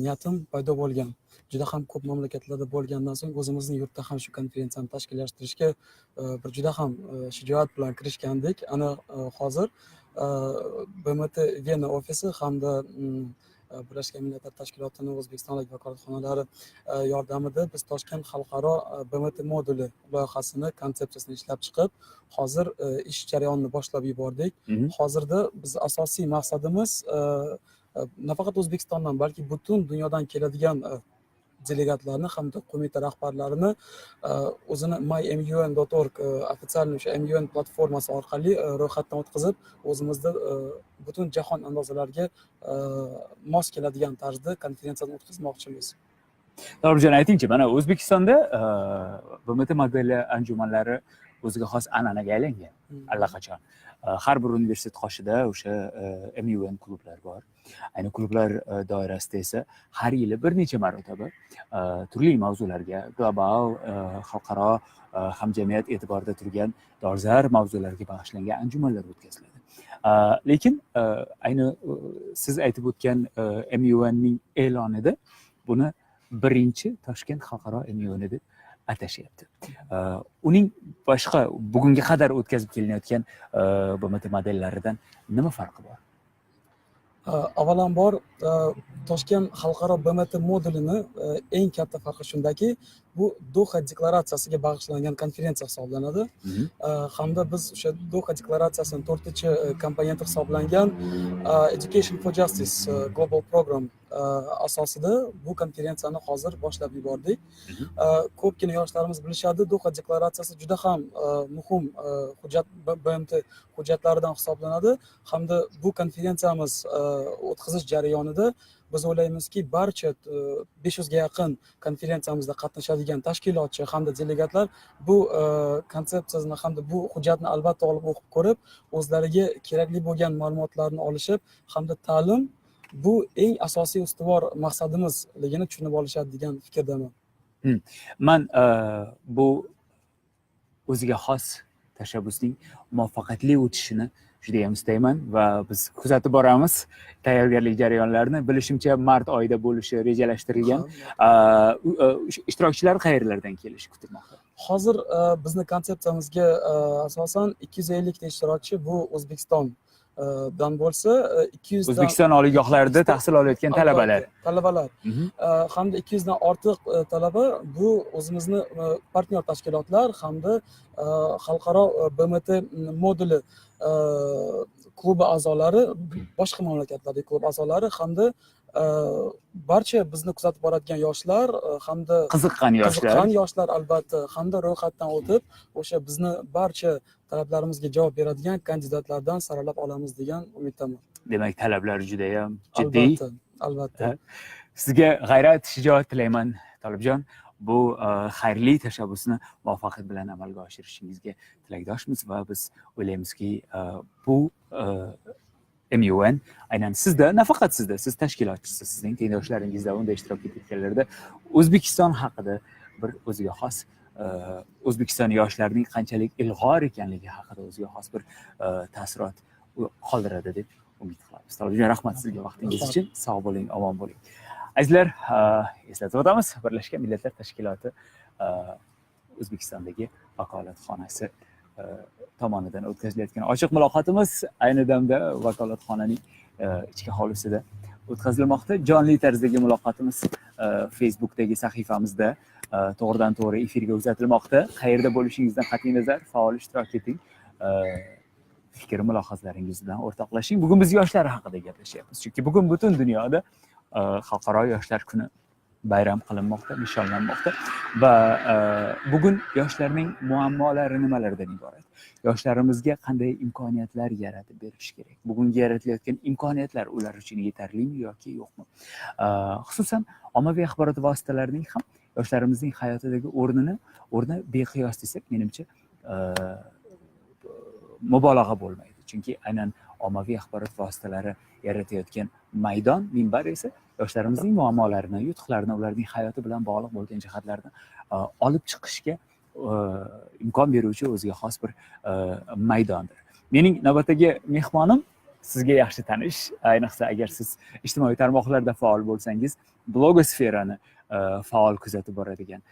Speaker 4: niyatim paydo bo'lgan. Juda ham ko'p mamlakatlarda bo'lgandan so'ng o'zimizning yurtda ham shu konferensiyani tashkillashtirishga bir juda ham shijoat bilan kirishgandik. Ana hozir BMT Vena ofisi hamda Birlashgan Millatlar Tashkilotining O'zbekistondagi vakolatxonalari yordamida biz Toshkent xalqaro BMT moduli loyihasini, konsepsiyasini ishlab chiqib, hozir ish jarayonini boshlab yubordik. Hozirda biz asosiy maqsadimiz nafaqat O'zbekistondan, balki butun dunyodan keladigan delegatlarni hamda qo'mita rahbarlarini o'zini mymun.org ofitsial o'sha MUN platformasi orqali ro'yxatdan o'tkazib, o'zimizda butun jahon andozalariga mos keladigan tarzda konferensiyani o'tkazmoqchimiz.
Speaker 1: Tolibjon, aytingchi, mana O'zbekistonda BMT modeli anjumanlari o'ziga xos an'anaga aylangan allaqachon. Har bir universitet qoshida o'sha MUN klublar bor. Ayni klublar doirasida esa har yili bir necha marotaba turli mavzularga, global, xalqaro hamjamiyat e'tiborida turgan dolzarb mavzularga bag'ishlangan anjumanlar o'tkaziladi. Lekin ayni siz aytib o'tgan MUNning e'lonida buni birinchi Toshkent xalqaro MUN deb atashyapti. Uning boshqa bugunga qadar o'tkazib kelinayotgan BMT modellaridan nima farqi bor?
Speaker 4: Avvalambor Toshkent xalqaro BMT modulini eng katta farqi shundaki, bu Doha deklaratsiyasiga bag'ishlangan konferensiya hisoblanadi. Hamda biz o'sha Doha deklaratsiyasining 4-komponenti hisoblangan Education for Justice Global Program asosida bu konferensiyani hozir boshlab yubordik. Ko'pgina yoshlarimiz bilishadi, Doha deklaratsiyasi juda ham muhim hujjat, BMT hujjatlaridan hisoblanadi. Hamda bu konferensiyamiz o'tkazish jarayonida biz o'ylaymizki, barcha 500 ga yaqin konferensiyamizda qatnashadigan tashkilotchi hamda delegatlar bu konsepsiyani hamda bu hujjatni albatta olib o'qib ko'rib, o'zlariga kerakli bo'lgan ma'lumotlarni olishib, hamda ta'lim bu eng asosiy ustuvor maqsadimizligini tushunib olishadi degan fikrdaman.
Speaker 1: Man bu o'ziga xos tashabbusning muvaffaqiyatli o'tishini juda ham istayman va biz kuzatib boramiz tayyorgarlik jarayonlarini. Bilishimcha mart oyida bo'lishi rejalashtirilgan. Ishtirokchilar qayerlardan kelishi kutilmoqda?
Speaker 4: Hozir bizni konsepsiyamizga asosan 250 ta ishtirokchi bu O'zbekiston dan bo'lsa 200 dan
Speaker 1: O'zbekiston oliygohlarida tahsil olayotgan talabalar.
Speaker 4: Hamda 200 dan ortiq talaba bu o'zimizni partnyor tashkilotlar hamda xalqaro BMT moduli klubi a'zolari, boshqa mamlakatlardagi klub a'zolari hamda barcha bizni kuzatib boradigan yoshlar hamda
Speaker 1: qiziqqan yoshlar
Speaker 4: albatta hamda ro'yxatdan o'tib o'sha bizni barcha talablarimizga javob beradigan kandidatlardan saralab olamiz degan umiddaman.
Speaker 1: Demak, talablar juda ham jiddiy.
Speaker 4: Albatta.
Speaker 1: Sizga g'ayrat, shijoat tilayman, Tolibjon. Bu xayrli tashabbusni muvaffaqiyat bilan amalga oshirishingizga tilakdoshmiz va biz o'ylaymizki, bu MUN aynan sizda, nafaqat sizda, siz tashkilotchisiz, sizning tengdoshlaringizda unda ishtirok etganlarda O'zbekiston haqida bir o'ziga xos O'zbekiston yoshlarining qanchalik ilg'or ekanligi haqida o'ziga xos bir taassurot qoldiradi deb umid qilamiz. Tolibjon, rahmat sizga vaqtingiz uchun. Sog' bo'ling, omon bo'ling. Azizlar, eslatib o'tamiz, Birlashgan Millatlar Tashkiloti O'zbekistondagi vakolatxonasi tomonidan o'tkazilayotgan ochiq muloqotimiz ayni damda vakolatxonaning ichki hovlisida o'tkazilmoqda. Jonli tarzdagi muloqotimiz Facebookdagi sahifamizda to'g'ridan to'g'ri efirga uzatilmoqda. Qayerda bo'lishingizdan qat'iy nazar faol ishtirok eting. Fikr mulohazalaringiz bilan o'rtoqlashing. Bugun biz yoshlar haqida gaplashyapmiz. Chunki bugun butun dunyoda xalqaro yoshlar kuni bayram qilinmoqda, nishonlanmoqda va bugun yoshlarning muammolari nimalardan iborat? Yoshlarimizga qanday imkoniyatlar yaratib berish kerak? Bugungi yaratilayotgan imkoniyatlar ular uchun yetarlimi yoki yo'qmi? Xususan, ommaviy axborot vositalarining ham yoshlarimizning hayotidagi o'rni beqiyos desak, menimcha mubolag'a bo'lmaydi. Chunki aynan ommaviy axborot vositalari yaratayotgan maydon, minbar esa yoshlarimizning muammolarini, yutuqlarini, ularning hayoti bilan bog'liq bo'lgan jihatlarni olib chiqishga imkon beruvchi o'ziga xos bir maydondir. Mening navbatdagi mehmonim sizga yaxshi tanish, ayniqsa agar siz ijtimoiy tarmoqlarda faol bo'lsangiz, blogosferani faol kuzatib boradigan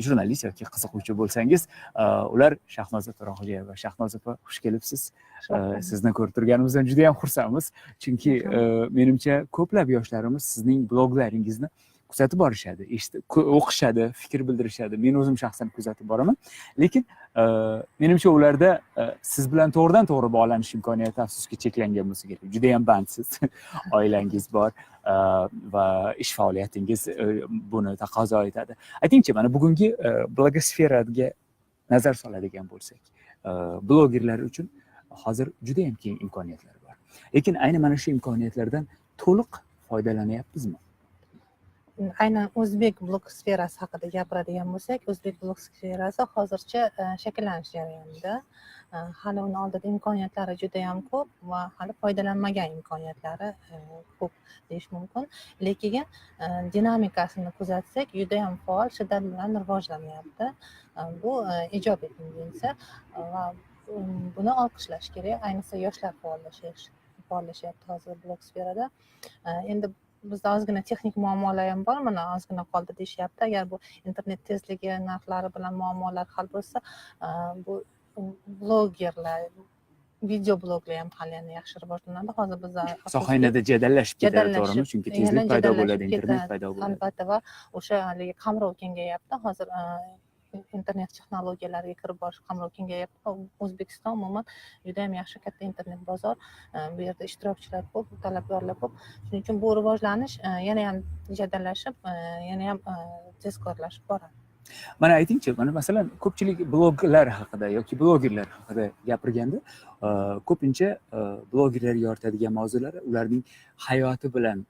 Speaker 1: jurnalist yoki qiziquvchi bo'lsangiz, ular Shahnoza To'raxo'jayeva. Shahnoza opa, xush kelibsiz. Sizni ko'rib turganimizdan juda ham xursandmiz. Chunki menimcha ko'plab yoshlarimiz sizning bloglaringizni kuzatib borishadi, o'qishadi, fikr bildirishadi. Men o'zim shaxsan kuzatib boraman. Lekin menimcha ularda siz bilan to'g'ridan to'g'ri bog'lanish imkoniyati afsuski cheklangan bo'lsa kerak. Juda ham bandsiz. Oilangiz bor va ish faoliyatingiz buni taqozo etadi. Aytingchi, mana bugungi blogosferaga nazar soladigan bo'lsak, blogerlar uchun hozir juda ham keng imkoniyatlar bor. Lekin ayni mana shu imkoniyatlardan to'liq foydalanyapmizmi?
Speaker 5: Aynan o'zbek blogosferasi haqida gapiradigan bo'lsak, o'zbek blogosferasi hozircha shakllanish jarayonida. Hali uni oldida imkoniyatlari juda ham ko'p va hali foydalanmagan imkoniyatlari ko'p deyish mumkin. Lekin dinamikasini kuzatsak, juda ham faol, shiddat bilan rivojlanyapti. Bu ijobiy tendensiya va buni olqishlash kerak. Ayniqsa yoshlar faollashyapti hozir blogosferada. Endi bizda ozgina texnik muammolar ham bor, mana ozgina qoldi deyishyapti. Agar bu internet tezligi narxlari bilan muammolar hal bo'lsa, bu blogerlar, video bloglar ham hali yana yaxshi rivojlanadi. Hozir biz
Speaker 1: soha yanada jadallashib ketadi, to'g'rimi? Chunki tezlik paydo bo'ladi, internet paydo bo'ladi.
Speaker 5: Albatta, va o'sha haligi qamrov kengayapti. Hozir internet texnologiyalariga kirib borish qamrov kengayapti. O'zbekiston umuman juda ham yaxshi katta internet bozor. Bu yerda ishtirokchilar ko'p, talabgorlar ko'p. Shuning uchun bu rivojlanish yana ham jadallashib, yana ham tezkorlashib boradi.
Speaker 1: Mana aytingchi, mana masalan ko'pchilik bloglar haqida yoki blogerlar haqida gapirganda, ko'pincha blogerlar yoritadigan mavzular ularning hayoti bilan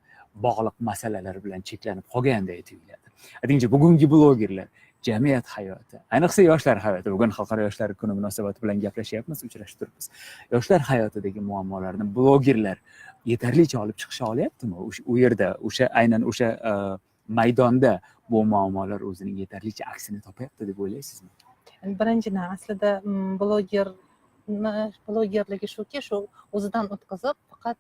Speaker 1: bog'liq masalalar bilan cheklanib qolganday tuyuladi. Aytingchi, bugungi blogerlar jamiyat hayoti, ayniqsa yoshlar hayoti, bugun xalqaro yoshlar kuni munosabati bilan gaplashyapmiz, uchrashib turibmiz. Yoshlar hayotidagi muammolarni blogerlar yetarlicha olib chiqisha olyaptimi? U yerda, aynan o'sha maydonda bu muammolar o'zining yetarlicha aksini topyapti deb o'ylaysizmi?
Speaker 5: Birinchidan aslida blogerligi shuki, shu o'zidan o'tkazib, faqat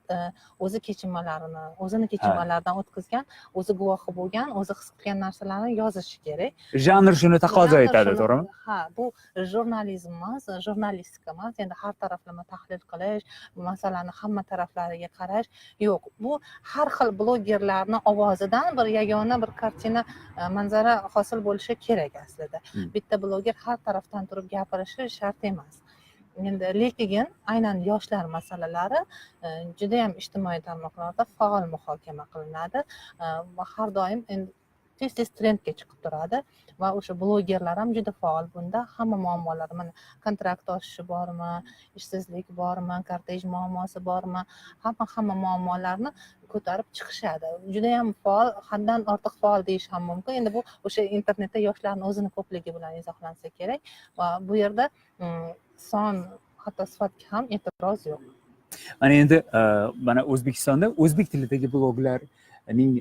Speaker 5: o'zini kechinmalaridan o'tkazgan, o'zi guvohi bo'lgan, o'zi his qilgan narsalarni yozishi kerak.
Speaker 1: Janr shuni taqozo etadi, to'g'rimi?
Speaker 5: Ha, bu jurnalizm emas, jurnalistika emas. Endi har taraflama tahlil qilish, masalani hamma taraflariga qarash yo'q. Bu har xil blogerlarning ovozidan bir yagona bir kartina, manzara hosil bo'lishi kerak aslida. Bitta bloger har tarafdan turib gapirishi shart emas. Endi lekin aynan yoshlar masalalari juda ham ijtimoiy tarmoqlarda faol muhokama qilinadi va har doim tez trendga chiqib turadi va o'sha blogerlar ham juda faol bunda. Hamma muammolar, mana kontrakt oshishi bormi, ishsizlik bormi, kortej muammosi bormi, hamma muammolarni ko'tarib chiqishadi. Juda ham faol, haddan ortiq faol deyish ham mumkin. Endi bu o'sha internetda yoshlarning o'zini ko'pligi bilan izohlansa kerak va bu yerda son, hatto sifatga ham e'tiroz yo'q.
Speaker 1: Mana endi mana O'zbekistonda o'zbek tilidagi bloglarning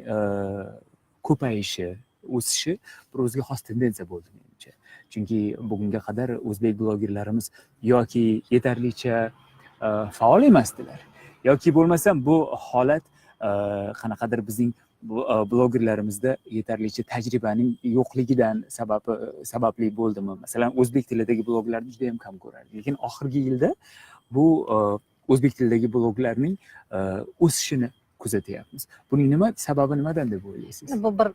Speaker 1: ko'payishi, o'sishi bir o'ziga xos tendensiya bo'ldi menimcha. Chunki bugunga qadar o'zbek blogerlarimiz yoki yetarlicha faol emasdilar, yoki bo'lmasam bu holat qanaqadir bizning blogerlarimizda yetarlicha tajribaning yo'qligidan sababli bo'ldimi? Masalan, o'zbek tilidagi bloglarni juda ham kam ko'rardik, lekin oxirgi yilda bu o'zbek tilidagi bloglarning o'sishini kuzatyapmiz. Buning sababi nimadan deb o'ylaysiz?
Speaker 5: Bu bir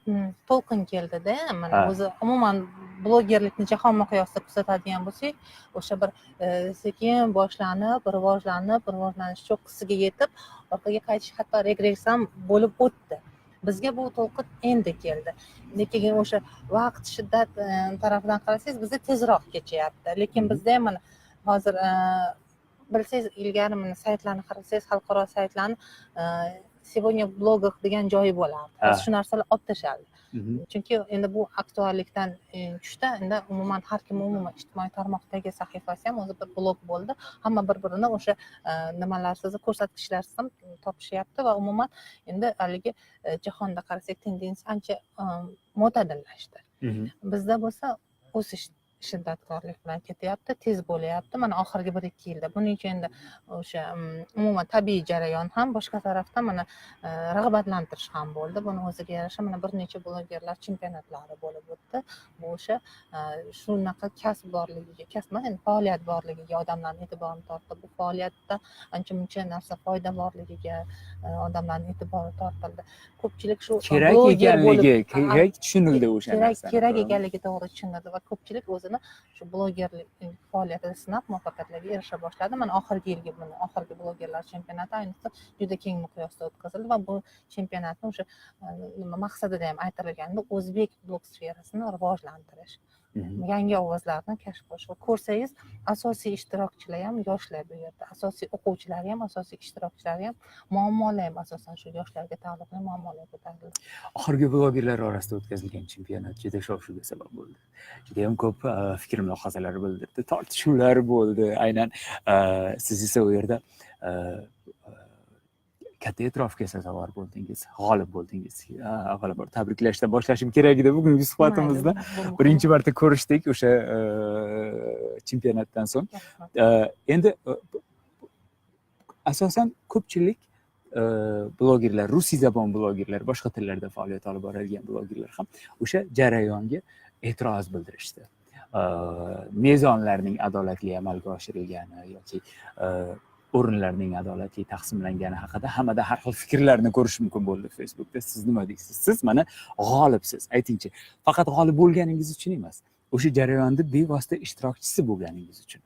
Speaker 5: to'lqin keldida, mana o'zi umuman blogerlikni jahon miqyosida kuzatadigan bo'lsak, o'sha bir sekin boshlanib, rivojlanish cho'qqisiga yetib, orqaga qaytish, hatto regress ham bo'lib o'tdi. Bizga bu to'lqin endi keldi. Lekin o'sha vaqt, shiddat tarafidan qarasangiz, bizda tezroq kechyapti. Lekin bizda ham mana hozir bilsangiz, ilgari mana saytlarni qarasangiz, xalqaro saytlarni сегодня blogger degan joyi bo'lardi. Hozir shu narsalar olib tashlandi. Chunki endi bu aktuallikdan tushdi. Endi umuman har kim ijtimoiy tarmoqdagi sahifasi ham o'zi bir blog bo'ldi. Hamma bir-birini o'sha nimalarsiz, ko'rsatkichlarsiz ham topishyapti va umuman endi haligi jahonda qarasak tendensiya ancha mo'tadillashdi. Bizda bo'lsa o'sish shiddatkorlik bilan ketyapti, tez bo'lyapti. Mana oxirgi 1-2 yilda. Buning uchun endi o'sha umuman tabiiy jarayon ham, boshqa tarafdan mana rag'batlantirish ham bo'ldi. Buni o'ziga yarasha mana bir necha blogerlar chempionatlari bo'lib o'tdi. Bu o'sha shunaqa kasb borligiga, kasb emas, endi faoliyat borligiga odamlarning e'tiborini tortdi. Bu faoliyatda ancha-muncha narsa foyda borligiga odamlarning e'tibori tortildi. Ko'pchilik shu
Speaker 1: kerak tushunildi o'sha narsa.
Speaker 5: Kerak ekanligi to'g'ri tushunildi va ko'pchilik o'zini shu blogerlik faoliyatida sinab muvaffaqiyatlarga erisha boshladi. Mana oxirgi blogerlar chempionati ayniqsa juda keng miqyosda o'tkazildi va bu chempionatni o'sha maqsadida ham aytilganda o'zbek blog sferasini rivojlantirish, yangi ovozlarni kashf qilish. Va ko'rsangiz, asosiy ishtirokchilar ham yoshlar bu yerda, asosiy o'quvchilar ham, asosiy ishtirokchilar ham, muammolar ham asosan shu yoshlarga taalluqli muammolar ko'tarildi.
Speaker 1: Oxirgi blogerlar orasida o'tkazilgan chempionat juda shov-shuvga sabab bo'ldi. Juda ham ko'p fikr mulohazalar bildirdi, tortishuvlar bo'ldi. Aynan siz esa u yerda katta e'tirofga sazovor bo'ldingiz, g'olib bo'ldingiz. Avvalambor tabriklashdan boshlashim kerak edi bugungi suhbatimizda. Birinchi marta ko'rishdik o'sha chempionatdan so'ng. Endi asosan ko'pchilik blogerlar, rusiy zabon blogerlar, boshqa tillarda faoliyat olib boradigan blogerlar ham o'sha jarayonga e'tiroz bildirishdi. Mezonlarning adolatli amalga oshirilgani yoki o'rinlarning adolatli taqsimlangani haqida hammada har xil fikrlarni ko'rish mumkin bo'ldi Facebookda. Siz nima deysiz? Siz mana g'olibsiz. Aytingchi, faqat g'olib bo'lganingiz uchun emas, o'sha jarayonda bevosita ishtirokchisi bo'lganingiz uchun.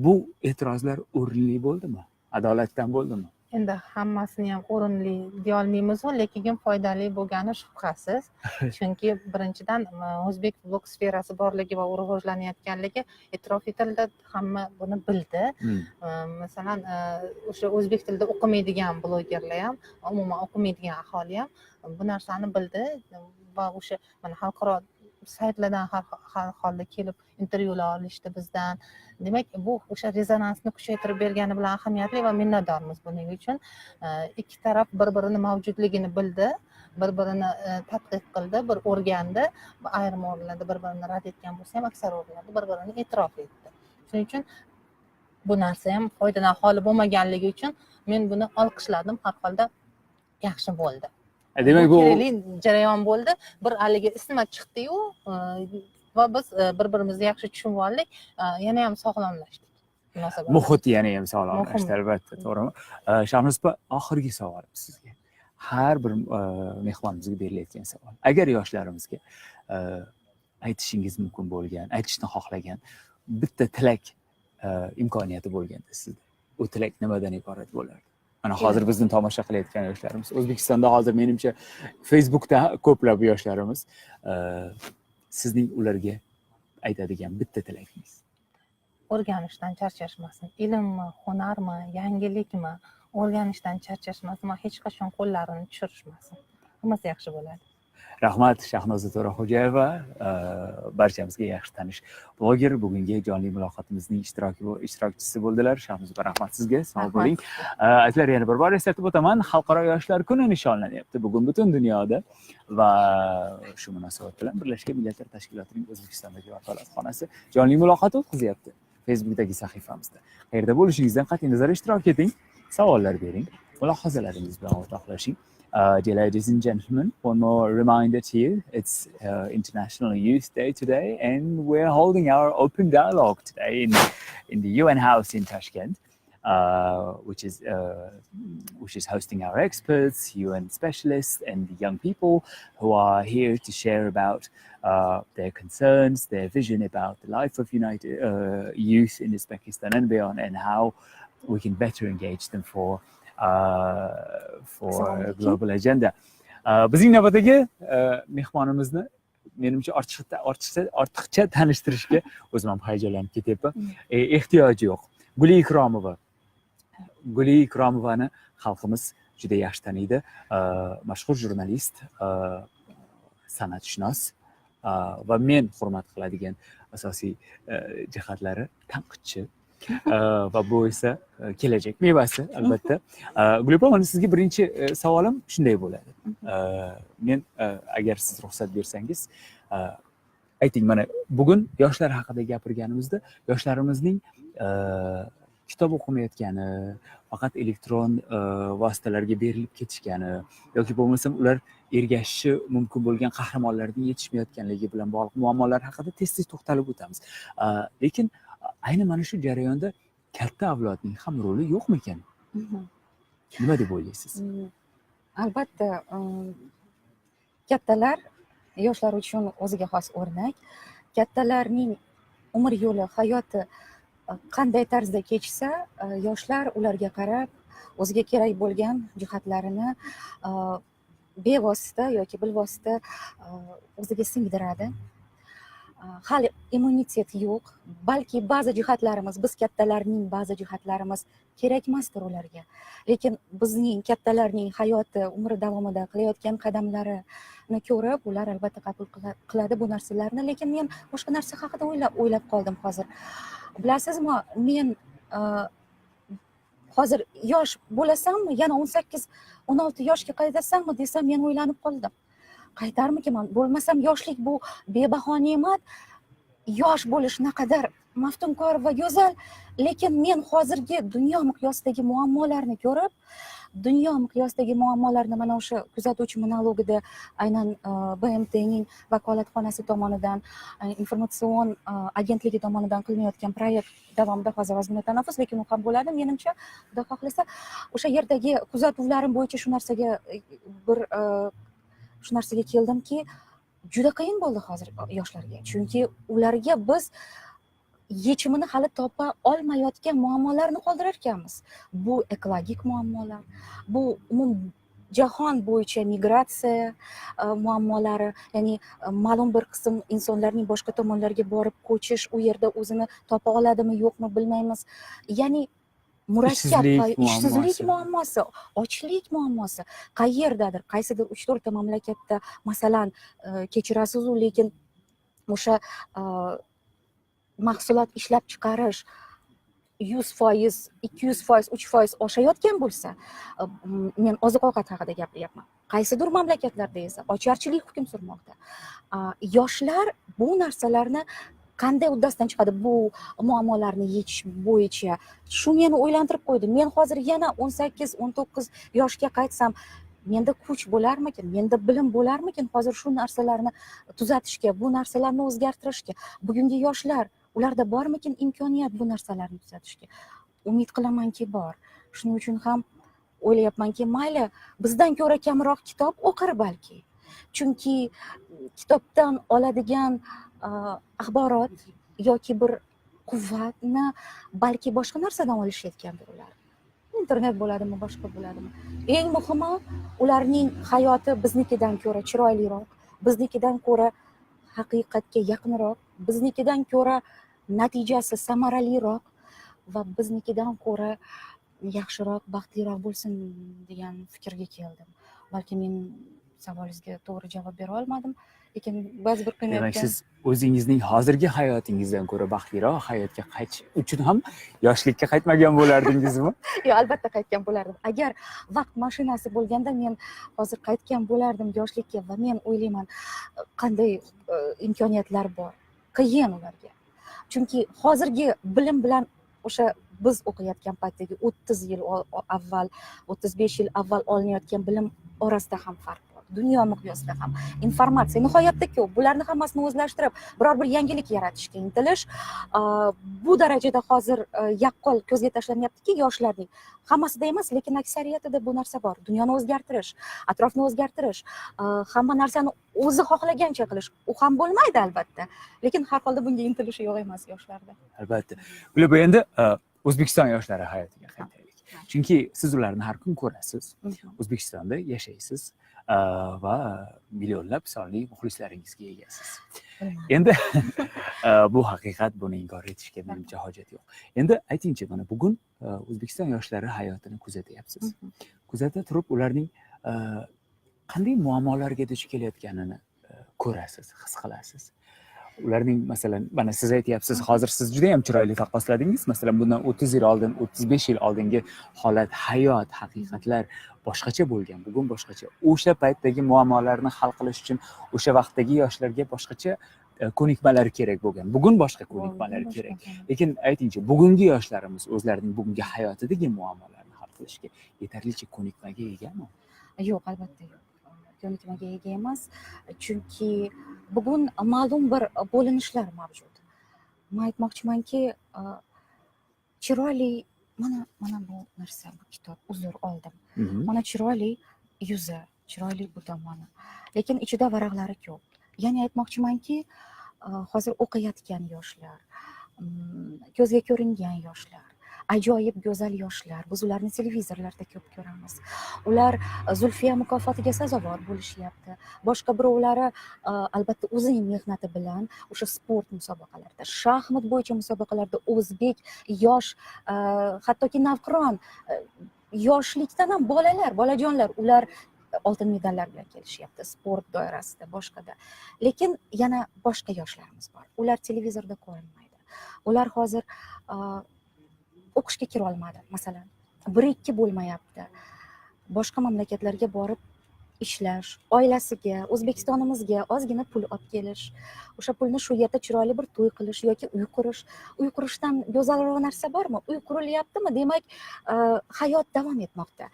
Speaker 1: Bu e'tirozlar o'rinli bo'ldimi? Adolatdan bo'ldimi?
Speaker 5: Endi hammasini ham o'rinli deya olmaymiz, lekin foydali bo'lgani shubhasiz. Chunki birinchidan o'zbek blog sferasi borligi va rivojlanayotganligi e'tirof etildi, hamma buni bildi. Masalan, o'sha o'zbek tilida o'qimaydigan blogerlar ham, umuman o'qimaydigan aholi ham bu narsani bildi va o'sha mana xalqaro saytlardan har holda kelib intervyular olishdi bizdan. Demak, bu o'sha rezonansni kuchaytirib bergani bilan ahamiyatli va minnatdormiz buning uchun. Ikki taraf bir-birini mavjudligini bildi, bir-birini tadqiq qildi, bir o'rgandi. Ayrim o'rinlarda bir-birini rad etgan bo'lsa ham, aksar o'rinlarda bir-birini e'tirof etdi. Shuning uchun bu narsa ham foydadan xoli bo'lmaganligi uchun men buni olqishladim. Har holda yaxshi bo'ldi.
Speaker 1: Demak bu
Speaker 5: kerakli jarayon bo'ldi. Bir haligi isitma chiqdi-yu va biz bir-birimizni yaxshi tushunib oldik, yana ham sog'lomlashdik. Munosabat.
Speaker 1: muhit yana ham sog'lomlashdi, albatta, to'g'rimi? Shahnuz opa, oxirgi savolim sizga. Har bir mehmonimizga berilayotgan savol. Agar yoshlarimizga aytishingiz mumkin bo'lgan, aytishni xohlagan bitta tilak imkoniyati bo'lganda sizda, u tilak nimadan iborat bo'lardi? Mana hozir bizni tomosha qilayotgan yoshlarimiz, O'zbekistonda hozir menimcha Facebookda ko'plab yoshlarimiz, sizning ularga aytadigan bitta tilakingiz.
Speaker 5: O'rganishdan charchashmasin. Ilmmi, hunarmi, yangilikmi, o'rganishdan charchashmasin va hech qachon qo'llarini tushirishmasin. Hammasi yaxshi bo'ladi.
Speaker 1: Rahmat, Shahnoza To'raxo'jayeva, barchamizga yaxshi tanish bloger, bugungi jonli muloqotimizning ishtirokchisi bo'ldilar. Shahnoza opa, rahmat sizga, sog' bo'ling. Azizlar, yana bir bor eslatib o'taman, Xalqaro yoshlar kuni nishonlanyapti bugun butun dunyoda va shu munosabat bilan Birlashgan Millatlar Tashkilotining O'zbekistondagi vakolatxonasi jonli muloqot o'tkazyapti Facebookdagi sahifamizda. Qayerda bo'lishingizdan qat'iy nazar ishtirok eting, savollar bering, mulohazalaringiz bilan o'rtoqlashing. Dear ladies and gentlemen, one more reminder to you, it's International Youth Day today, and we're holding our open dialogue today in the UN House in Tashkent, which is hosting our experts, UN specialists, and the young people who are here to share about their concerns, their vision about the life of youth in Uzbekistan and beyond, and how we can better engage them for global agenda. Bizning navbatdagi mehmonimizni menimcha ortiqcha tanishtirishga o'zim ham hayajonlanib ketyapman. Ehtiyoji yo'q. Guli Ikromovani xalqimiz juda yaxshi taniydi. Mashhur jurnalist, san'atshunos va men hurmat qiladigan asosiy jihatlari tanqidchi. Va bu esa kelajak mevasi, albatta. Guli opa, mana sizga birinchi savolim shunday bo'ladi. Men agar siz ruxsat bersangiz, ayting, mana bugun yoshlar haqida gapirganimizda, yoshlarimizning kitob o'qimayotgani, faqat elektron vositalarga berilib ketishgani yoki bo'lmasam ular ergashishi mumkin bo'lgan qahramonlarning yetishmayotganligi bilan bog'liq muammolar haqida tez-tez to'xtalib o'tamiz. Lekin ayni mana shu jarayonda katta avlodning ham roli yo'qmikan? Nima deb o'ylaysiz?
Speaker 6: Albatta, kattalar yoshlar uchun o'ziga xos o'rnak. Kattalarning umr yo'li, hayoti qanday tarzda kechsa, yoshlar ularga qarab o'ziga kerak bo'lgan jihatlarini bevosita yoki bilvosita o'ziga singdiradi. Hali immunitet yo'q, balki ba'zi jihatlarimiz, biz kattalarning ba'zi jihatlarimiz kerakmasdir ularga. Lekin bizning kattalarning hayoti, umri davomida qilayotgan qadamlarini ko'rib, ular albatta qabul qiladi bu narsalarni. Lekin men boshqa narsa haqida o'ylab qoldim hozir. Bilasizmi, men hozir yosh bo'lasammi, yana 18-16 yoshga qaytasammi desam, men o'ylanib qoldim. Qaytarmikiman? Bo'lmasam, yoshlik bu bebaho ne'mat. Yosh bo'lish naqadar maftunkor va go'zal, lekin men hozirgi dunyo miqyosidagi muammolarni ko'rib, dunyo miqyosidagi muammolarni mana o'sha kuzatuvchi monologida aynan BMTning vakolatxonasi tomonidan, informatsion agentligi tomonidan qilinayotgan proyekt davomida hozir ozgina tanaffus, lekin u ham bo'ladi menimcha, xudo xohlasa. O'sha yerdagi kuzatuvlarim bo'yicha shu narsaga keldimki, juda qiyin bo'ldi hozir yoshlarga. Chunki ularga biz yechimini hali topa olmayotgan muammolarni qoldirar ekanmiz. Bu ekologik muammolar, bu jahon bo'yicha migratsiya muammolari, ya'ni ma'lum bir qism insonlarning boshqa tomonlarga borib ko'chish, u yerda o'zini topa oladimi, yo'qmi bilmaymiz. Ya'ni murakkab ishsizlik muammosi, ochlik muammosi qayerdadir, qaysidir 3-4 ta mamlakatda masalan kechirasiz, lekin o'sha mahsulot ishlab chiqarish 100%, 200%, 3% oshayotgan bo'lsa, men oziq ovqat haqida gapiryapman. Qaysidir mamlakatlarda esa ocharchilik hukm surmoqda. Yoshlar bu narsalarni qanday uddasidan chiqadi, bu muammolarni yechish bo'yicha shu meni o'ylantirib qo'ydi. Men hozir yana 18-19 yoshga qaytsam, menda kuch bo'larmikin, menda bilim bo'larmikin hozir shu narsalarni tuzatishga, bu narsalarni o'zgartirishga? Bugungi yoshlar, ularda bormikin imkoniyat bu narsalarni tuzatishga? Umid qilamanki bor. Shuning uchun ham o'ylayapmanki, mayli bizdan ko'ra kamroq kitob o'qir balki. Chunki kitobdan oladigan axborot yoki bir quvvatni balki boshqa narsadan olishayotgandir ular. Internet bo'ladimi, boshqa bo'ladimi? Eng muhimi, ularning hayoti biznikidan ko'ra chiroyliroq, biznikidan ko'ra haqiqatga yaqinroq, biznikidan ko'ra natijasi samaraliroq va biznikidan ko'ra yaxshiroq, baxtliroq bo'lsin degan fikrga keldim. Balki men savolingizga to'g'ri javob bera olmadim, lekin ba'zi bir
Speaker 1: Demak,
Speaker 6: qiynayotgan.
Speaker 1: siz o'zingizning hozirgi hayotingizdan ko'ra baxtliroq hayotga qaytish uchun ham yoshlikka qaytmagan bo'lardingizmi?
Speaker 6: Yo'q, albatta qaytgan bo'lardim. Agar vaqt mashinasi bo'lganda men hozir qaytgan bo'lardim yoshlikka va men o'ylayman, qanday imkoniyatlar bor. Qiyin ularga. Chunki hozirgi bilim bilan o'sha biz o'qiyotgan paytdagi 30 yil avval, 35 yil avval olinayotgan bilim orasida ham farq bor. Dunyo miqyosida ham informatsiya nihoyatda ko'p. Bularni hammasini o'zlashtirib, biror bir yangilik yaratishga intilish bu darajada hozir yaqqol ko'zga tashlanayaptiki, yoshlarning hammasida emas, lekin aksariyatida bu narsa bor. Dunyoni o'zgartirish, atrofni o'zgartirish, hamma narsani o'zi xohlagancha qilish, u ham bo'lmaydi albatta. Lekin har holda bunga intilish yo'q emas yoshlarda.
Speaker 1: Albatta. Bular bu endi O'zbekiston yoshlari hayotiga qaytaylik. Chunki siz ularni har kun ko'rasiz. O'zbekistonda yashaysiz va millionlab sonli muxlislaringizga egasiz. Endi bu haqiqat, buni inkor etishga menimcha hojat yo'q. Endi aytingchi, mana bugun O'zbekiston yoshlari hayotini kuzatyapsiz. Kuzata turib ularning qanday muammolarga duch kelayotganini ko'rasiz, his qilasiz. Ularning masalan, mana siz aytyapsiz, hozir siz juda ham chiroyli taqqosladingiz. Masalan, bundan 30 yil oldin, 35 yil oldingi holat, hayot, haqiqatlar boshqacha bo'lgan. Bugun boshqacha. O'sha paytdagi muammolarni hal qilish uchun o'sha vaqtdagi yoshlarga boshqacha ko'nikmalar kerak bo'lgan. Bugun boshqa ko'nikmalar kerak. Lekin aytingchi, bugungi yoshlarimiz o'zlarining bugungi hayotidagi muammolarni hal qilishga yetarlicha ko'nikmaga egami?
Speaker 6: Yo'q, albatta yo'q. Ko'nikmaga ega emas, chunki bugun ma'lum bir bo'linishlar mavjud. Men aytmoqchimanki, chiroyli mana bu narsa, bu kitob, uzr oldim. Mana chiroyli yuzi, chiroyli bu tomoni. Lekin ichida varaqlari ko'p. Ya'ni aytmoqchimanki, hozir o'qiyotgan yoshlar, ko'zga ko'ringan yoshlar, ajoyib go'zal yoshlar, biz ularni televizorlarda ko'p ko'ramiz. Ular Zulfiya mukofotiga sazovor bo'lishyapti. Boshqa birovlari albatta o'zining mehnati bilan o'sha sport musobaqalarida, shaxmat bo'yicha musobaqalarda o'zbek yosh, hattoki navqiron yoshlikdan ham bolalar, bolajonlar, ular oltin medallar bilan kelishyapti sport doirasida, boshqada. Lekin yana boshqa yoshlarimiz bor. Ular televizorda ko'rinmaydi. Ular hozir o'qishga kira olmadi, masalan. 1-2 bo'lmayapti. Boshqa mamlakatlarga borib ishlash, oilasiga, O'zbekistonimizga ozgina pul olib kelish, o'sha pulni shu yerda chiroyli bir to'y qilish yoki uy qurish. Uy qurishdan go'zalroq narsa bormi? Uy qurilyaptimi? Demak, hayot davom etmoqda.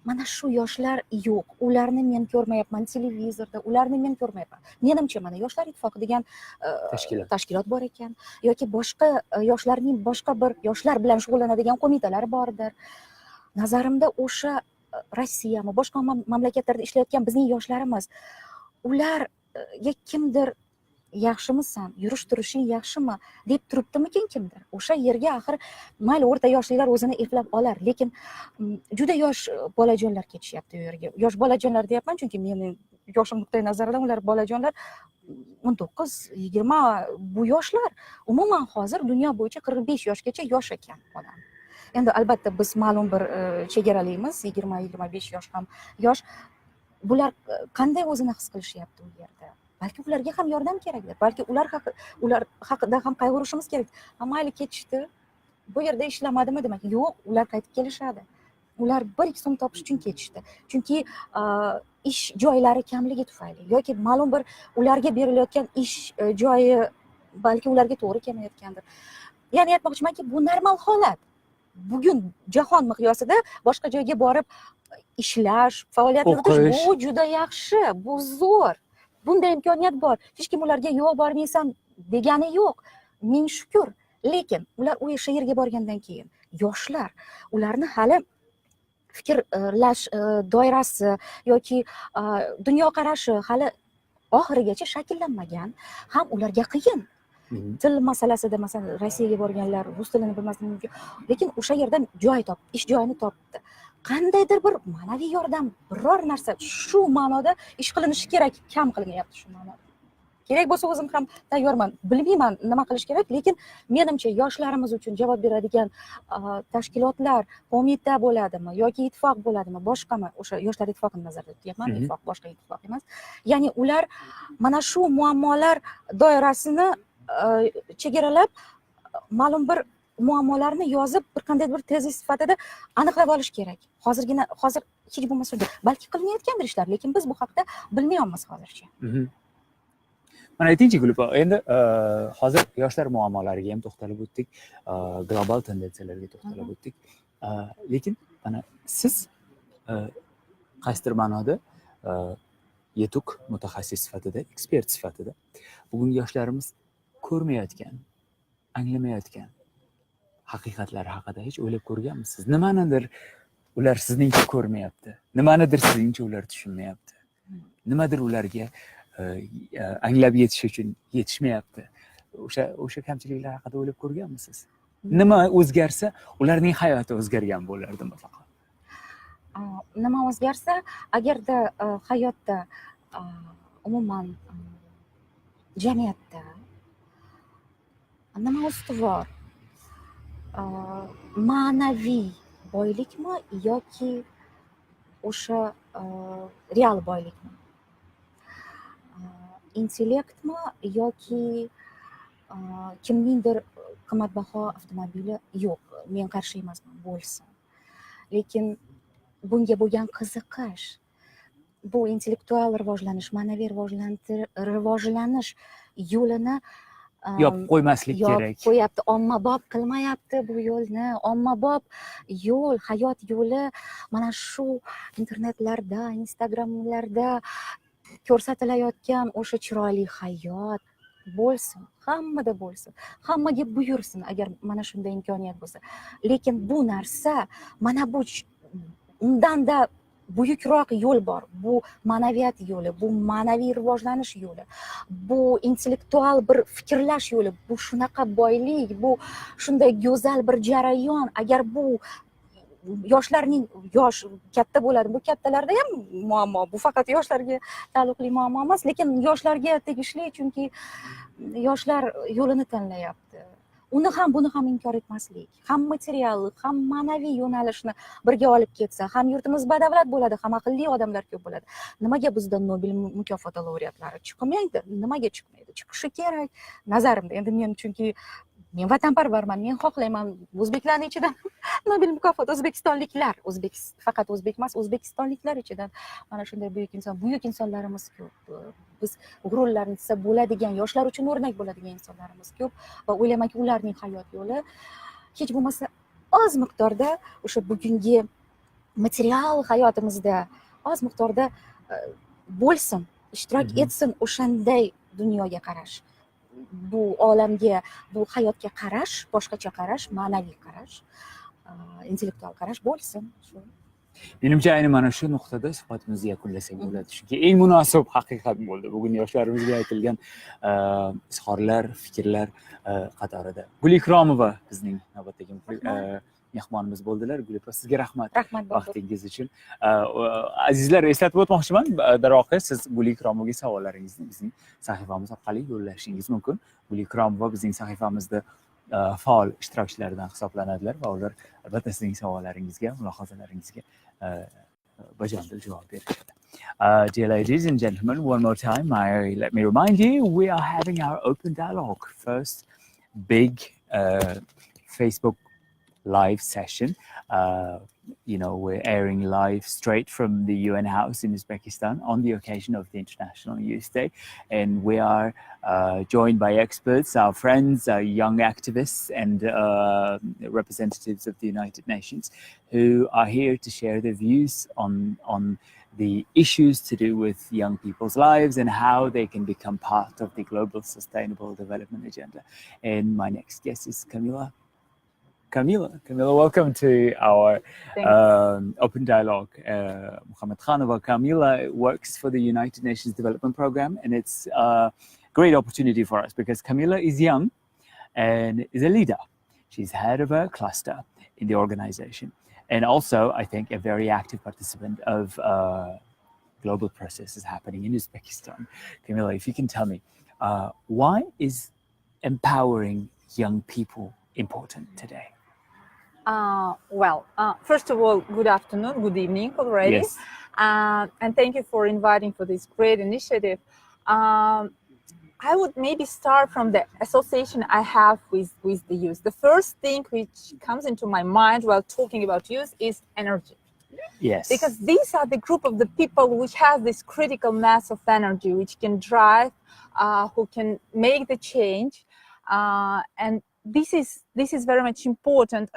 Speaker 6: Mana shu yoshlar yo'q. Ularni men ko'rmayapman televizorda, ularni men ko'rmayapman. Menimcha mana Yoshlar ittifoqi degan tashkilot bor ekan, yoki boshqa yoshlarning boshqa bir yoshlar bilan shug'ullanadigan qo'mitalar bordir. Nazarimda o'sha Rossiyami, boshqa mamlakatlarda ishlayotgan bizning yoshlarimiz, ularga kimdir yaxshimisan, yurish turishing yaxshimi deb turibdimikin kimdir. O'sha yerga axir mayli o'rta yoshlilar o'zini eplab olar, lekin juda yosh bolajonlar ketishyapti u yerga. Yosh bolajonlar deyapman, chunki mening yoshim nuqtai nazaridan ular bolajonlar 19-20 bu yoshlar. Umuman hozir dunyo bo'yicha 45 yoshgacha yosh ekan odam. Endi albatta biz ma'lum bir chegaralaymiz, 20-25 yosh ham yosh. Bular qanday o'zini his qilishyapti u yerda? balki ularga ham yordam kerakdir, balki ular haqida ham qayg'urishimiz kerak. Mayli ketishdi, bu yerda ishlamadimi demak, yo'q, ular qaytib kelishadi. Ular 1-2 so'm topish uchun ketishdi. Chunki ish joylari kamligi tufayli yoki ma'lum bir ularga berilayotgan ish joyi balki ularga to'g'ri kelmayotgandir. Ya'ni aytmoqchimanki, bu normal holat. Bugun jahon miqyosida boshqa joyga borib ishlash, faoliyat yuritish bu juda yaxshi, bu zo'r. Bunday imkoniyat bor. Hech kim ularga yo'q, bormaysan degani yo'q. Ming shukr. Lekin ular o'sha yerga borgandan keyin yoshlar ularni hali fikrlash doirasi yoki dunyoqarashi hali oxirigacha shakllanmagan, ham ularga qiyin. Til masalasida masalan Rossiyaga borganlar rus tilini bilmasligi mumkin, lekin o'sha yerdan joy topdi, ish joyini topdi. Qandaydir bir ma'naviy yordam, biror narsa shu ma'noda ish qilinishi kerak, kam qilinmayapti shu ma'noda. Kerak bo'lsa o'zim ham tayyorman, bilmayman nima qilish kerak, lekin menimcha yoshlarimiz uchun javob beradigan tashkilotlar, qo'mita bo'ladimi yoki ittifoq bo'ladimi, boshqami, o'sha yoshlar ittifoqini nazarda tutyapman, ittifoq boshqa ittifoq emas. Ya'ni ular mana shu muammolar doirasini chegaralab ma'lum bir muammolarni yozib bir qanday bir tezis sifatida aniqlab olish kerak. Hozir hech bo'lmasa balki qilinayotgandir ishlar, lekin biz bu haqda bilmayapmiz hozircha.
Speaker 1: Mana aytingchi Gulpa, endi hozir yoshlar muammolariga ham to'xtalib o'tdik, global tendensiyalarga to'xtalib o'tdik. Lekin mana siz qaysidir ma'noda yetuk mutaxassis sifatida, ekspert sifatida bugungi yoshlarimiz ko'rmayotgan, anglamayotgan haqiqatlar haqida hech o'ylab ko'rganmisiz? Nimanidir ular sizningcha ko'rmayapti, nimanidir sizningcha ular tushunmayapti, nimadir ularga anglab yetish uchun yetishmayapti. O'sha kamchiliklar haqida o'ylab ko'rganmisiz? Nima o'zgarsa, ularning hayoti o'zgargan bo'lardi mutlaqo.
Speaker 6: Nima o'zgarsa, agarda hayotda umuman jamiyatda nima ustuvor? Ma'naviy boylikmi yoki o'sha real boylikmi? Intellektmi yoki kimningdir qimmatbaho avtomobili? Yo'q, men qarshi emasman, bo'lsin. Lekin bunga bo'lgan qiziqish, bu intellektual rivojlanish, ma'naviy rivojlanish yo'lini
Speaker 1: yopib qo'ymaslik kerak.
Speaker 6: Yopib qo'yapti, ommabop qilmayapti bu yo'lni. Ommabop yo'l, hayot yo'li mana shu internetlarda, Instagramlarda ko'rsatilayotgan o'sha chiroyli hayot bo'lsin, hammada bo'lsin, hammaga buyursin agar mana shunday imkoniyat bo'lsa. Lekin bu narsa, mana bu undanda buyukroq yo'l bor. Bu ma'naviyat yo'li, bu ma'naviy rivojlanish yo'li, bu intellektual bir fikrlash yo'li, bu shunaqa boylik, bu shunday go'zal bir jarayon. Agar bu yoshlarning katta bo'ladi, bu kattalarda ham muammo, bu faqat yoshlarga taalluqli muammo emas, lekin yoshlarga tegishli, chunki yoshlar yo'lini tanlayapti. Uni ham buni ham inkor etmaslik, ham material, ham ma'naviy yo'nalishni birga olib ketsa, ham yurtimiz badavlat bo'ladi, ham aqlli odamlar ko'p bo'ladi. Nimaga bizda Nobel mukofoti laureatlari chiqmaydi? Nimaga chiqmaydi? Chiqishi kerak nazarimda. Endi men chunki men vatanparvarman, men xohlayman o'zbeklarning ichidan Nobel mukofoti o'zbekistonliklar, faqat o'zbek emas, o'zbekistonliklar ichidan mana shunday buyuk insonlarimiz ko'p. Biz g'ururlansa bo'ladigan, yoshlar uchun o'rnak bo'ladigan insonlarimiz ko'p va o'ylaymanki, ularning hayot yo'li hech bo'lmasa oz miqdorda o'sha bugungi material hayotimizda oz miqdorda bo'lsin, ishtirok etsin o'shanday dunyoga qarash. Bu olamga, bu hayotga qarash, boshqacha qarash, ma'naviy qarash, intellektual qarash bo'lsin.
Speaker 1: Menimcha ayni mana shu nuqtada suhbatimizni yakunlasak bo'ladi. Chunki eng munosib haqiqat bo'ldi. Bugun yoshlarimizga aytilgan izhorlar, fikrlar qatorida. Gul Ikromova bizning navbatdagi mehmonimiz bo'ldilar. Gulipa, sizga rahmat.
Speaker 6: Rahmat
Speaker 1: vaqtingiz uchun. Azizlar, eslatib o'tmoqchiman, darvoqe siz Gul Ikromovaga savollaringizni bizning sahifamiz orqali yo'llashingiz mumkin. Gul Ikromova bizning sahifamizda faol ishtirokchilardan hisoblanadilar va ular albatta sizning savollaringizga, mulohazalaringizga bajonidil javob berishadi. Dear ladies and gentlemen, one more time, let me remind you, we are having our open dialogue. First big Facebook live session. We're airing live straight from the UN House in Uzbekistan on the occasion of the International Youth Day. And we are joined by experts, our friends, our young activists, and representatives of the United Nations who are here to share their views on the issues to do with young people's lives and how they can become part of the global sustainable development agenda. And my next guest is Camilla, welcome to our open dialogue. Muhammad Khanova. Camilla works for the United Nations Development Programme, and it's a great opportunity for us because Camilla is young and is a leader. She's head of a cluster in the organization, and also, I think, a very active participant of global processes happening in Uzbekistan. Camilla, if you can tell me, why is empowering young people important today?
Speaker 7: First of all, good afternoon, good evening already.
Speaker 1: Yes.
Speaker 7: And thank you for inviting for this great initiative. I would maybe start from the association I have with the youth. The first thing which comes into my mind while talking about youth is energy.
Speaker 1: Yes.
Speaker 7: Because these are the group of the people which has this critical mass of energy, which can drive, who can make the change. And this is very much important.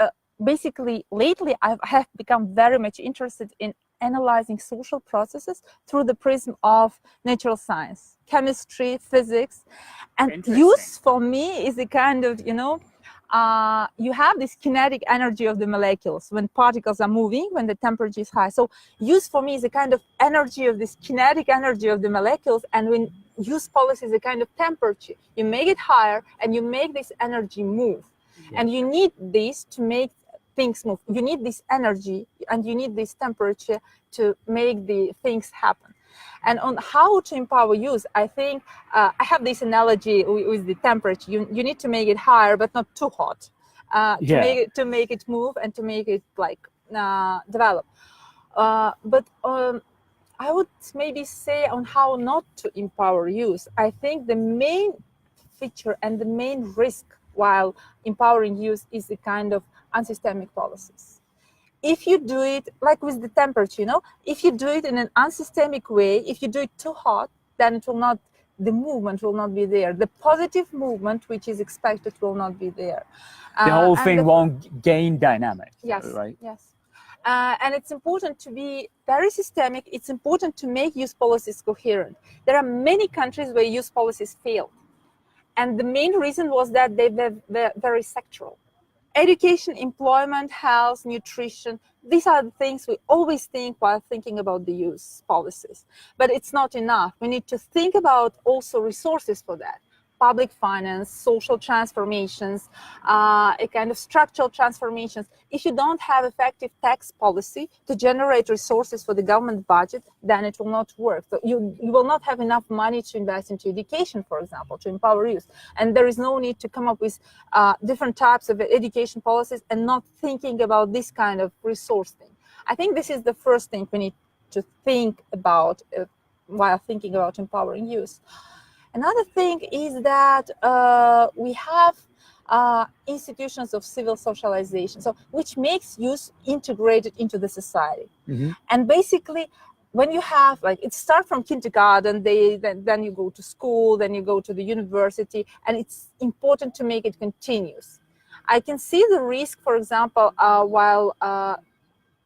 Speaker 7: Basically, lately I have become very much interested in analyzing social processes through the prism of natural science, chemistry, physics, and use for me is a kind of, you have this kinetic energy of the molecules when particles are moving, when the temperature is high. So use for me is a kind of energy of this kinetic energy of the molecules, and when use policy is a kind of temperature. You make it higher and you make this energy move. Yeah. And you need this to make things move. You need this energy and you need this temperature to make the things happen. And on how to empower youth, I think I have this analogy with the temperature. You need to make it higher, but not too hot, to make it move and to make it develop. But I would maybe say on how not to empower youth. I think the main feature and the main risk while empowering youth is the kind of unsystemic policies. If you do it like with the temperature, if you do it in an unsystemic way, if you do it too hot, then the movement will not be there. The positive movement which is expected will not be there.
Speaker 1: The whole thing won't gain dynamic.
Speaker 7: Yes,
Speaker 1: right?
Speaker 7: Yes. And it's important to be very systemic. It's important to make youth policies coherent. There are many countries where youth policies failed. And the main reason was that they were very sectoral. Education, employment, health, nutrition, these are the things we always think while thinking about the youth policies. But it's not enough. We need to think about also resources for that. Public finance, social transformations, a kind of structural transformations. If you don't have effective tax policy to generate resources for the government budget, then it will not work. So you will not have enough money to invest into education, for example, to empower youth. And there is no need to come up with different types of education policies and not thinking about this kind of resource thing. I think this is the first thing we need to think about while thinking about empowering youth. Another thing is that we have institutions of civil socialization, so which makes youth integrated into the society. Mm-hmm. And basically, when you have it starts from kindergarten, then you go to school, then you go to the university, and it's important to make it continuous. I can see the risk, for example, while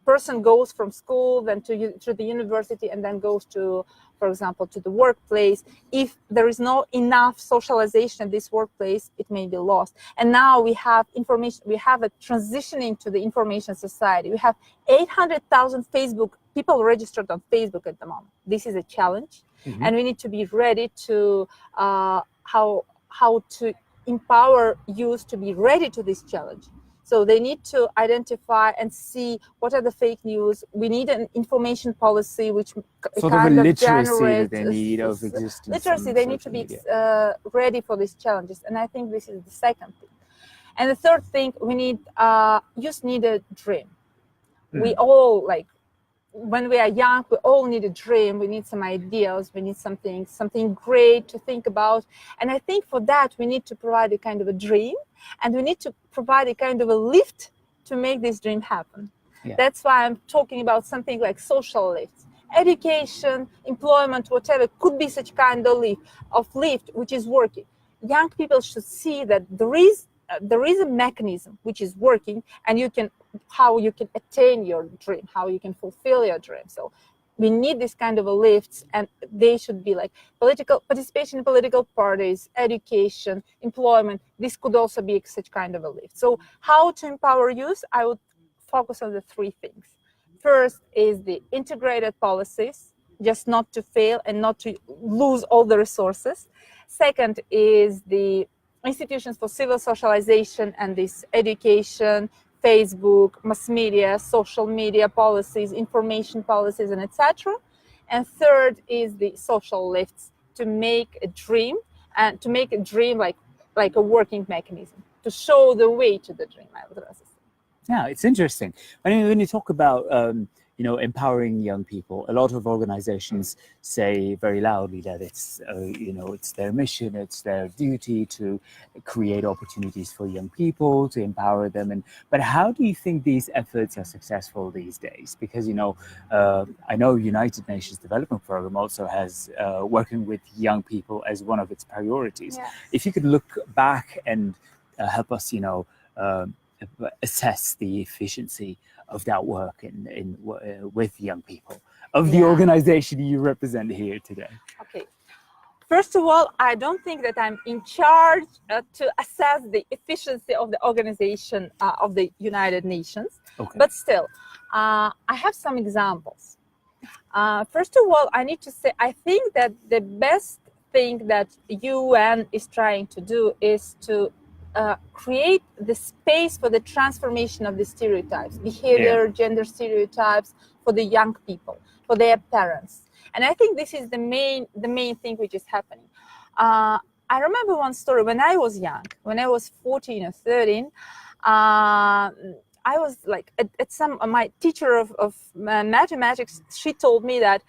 Speaker 7: person goes from school, then to the university, and then goes to, for example, to the workplace. If there is no enough socialization in this workplace, it may be lost. And now we have information, we have a transitioning to the information society. We have 800,000 people registered on Facebook at the moment. This is a challenge. Mm-hmm. And we need to be ready to how to empower youth to be ready to this challenge. So they need to identify and see what are the fake news. We need an information policy which
Speaker 1: sort of a literacy that they need of existence.
Speaker 7: Literacy, they need to be ready for these challenges. And I think this is the second thing. And the third thing, we need, youth need a dream. We all when we are young, we all need a dream. We need some ideas. We need something great to think about. And I think for that, we need to provide a kind of a dream, and we need to provide a kind of a lift to make this dream happen.
Speaker 1: Yeah.
Speaker 7: That's why I'm talking about something like social lifts. Education, employment, whatever, could be such kind of lift which is working. Young people should see that there is a mechanism which is working, and how you can attain your dream, how you can fulfill your dream. So we need this kind of a lifts, and they should be like political participation in political parties, education, employment. This could also be such kind of a lift. So how to empower youth? I would focus on the three things. First is the integrated policies, just not to fail and not to lose all the resources. Second is the institutions for civil socialization and this education, Facebook, mass media, social media policies, information policies, and etc. And third is the social lifts, to make a dream, and to make a dream like a working mechanism, to show the way to the dream, I would rather say.
Speaker 1: Yeah, it's interesting. When you talk about empowering young people, a lot of organizations say very loudly that it's it's their mission, it's their duty to create opportunities for young people, to empower them. But how do you think these efforts are successful these days? Because I know United Nations Development Program also has working with young people as one of its priorities.
Speaker 7: Yes.
Speaker 1: If you could look back and help us, assess the efficiency of that work with young people of the organization you represent here today.
Speaker 7: Okay. First of all, I don't think that I'm in charge to assess the efficiency of the organization of the United Nations.
Speaker 1: Okay.
Speaker 7: But still, I have some examples. First of all, I need to say, I think that the best thing that UN is trying to do is to create the space for the transformation of the stereotypes, behavior, gender stereotypes for the young people, for their parents. And I think this is the main thing which is happening. I remember one story when I was young, when I was 14 or 13, I was like my teacher of mathematics, she told me that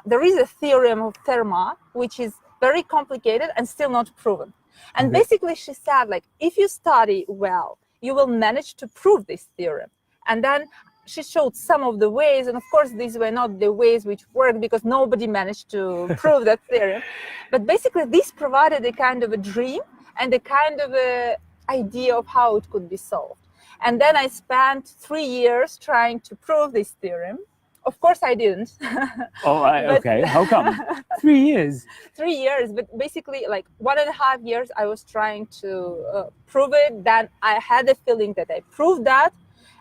Speaker 7: there is a theorem of Fermat, which is very complicated and still not proven. And basically she said, like, if you study well, you will manage to prove this theorem. And then she showed some of the ways, and of course these were not the ways which worked because nobody managed to prove that theorem. But basically this provided a kind of a dream and a kind of a idea of how it could be solved. And then I spent 3 years trying to prove this theorem. Of course I didn't.
Speaker 1: Okay. How come? 3 years?
Speaker 7: 3 years, but basically like 1.5 years I was trying to prove it. Then I had a feeling that I proved that.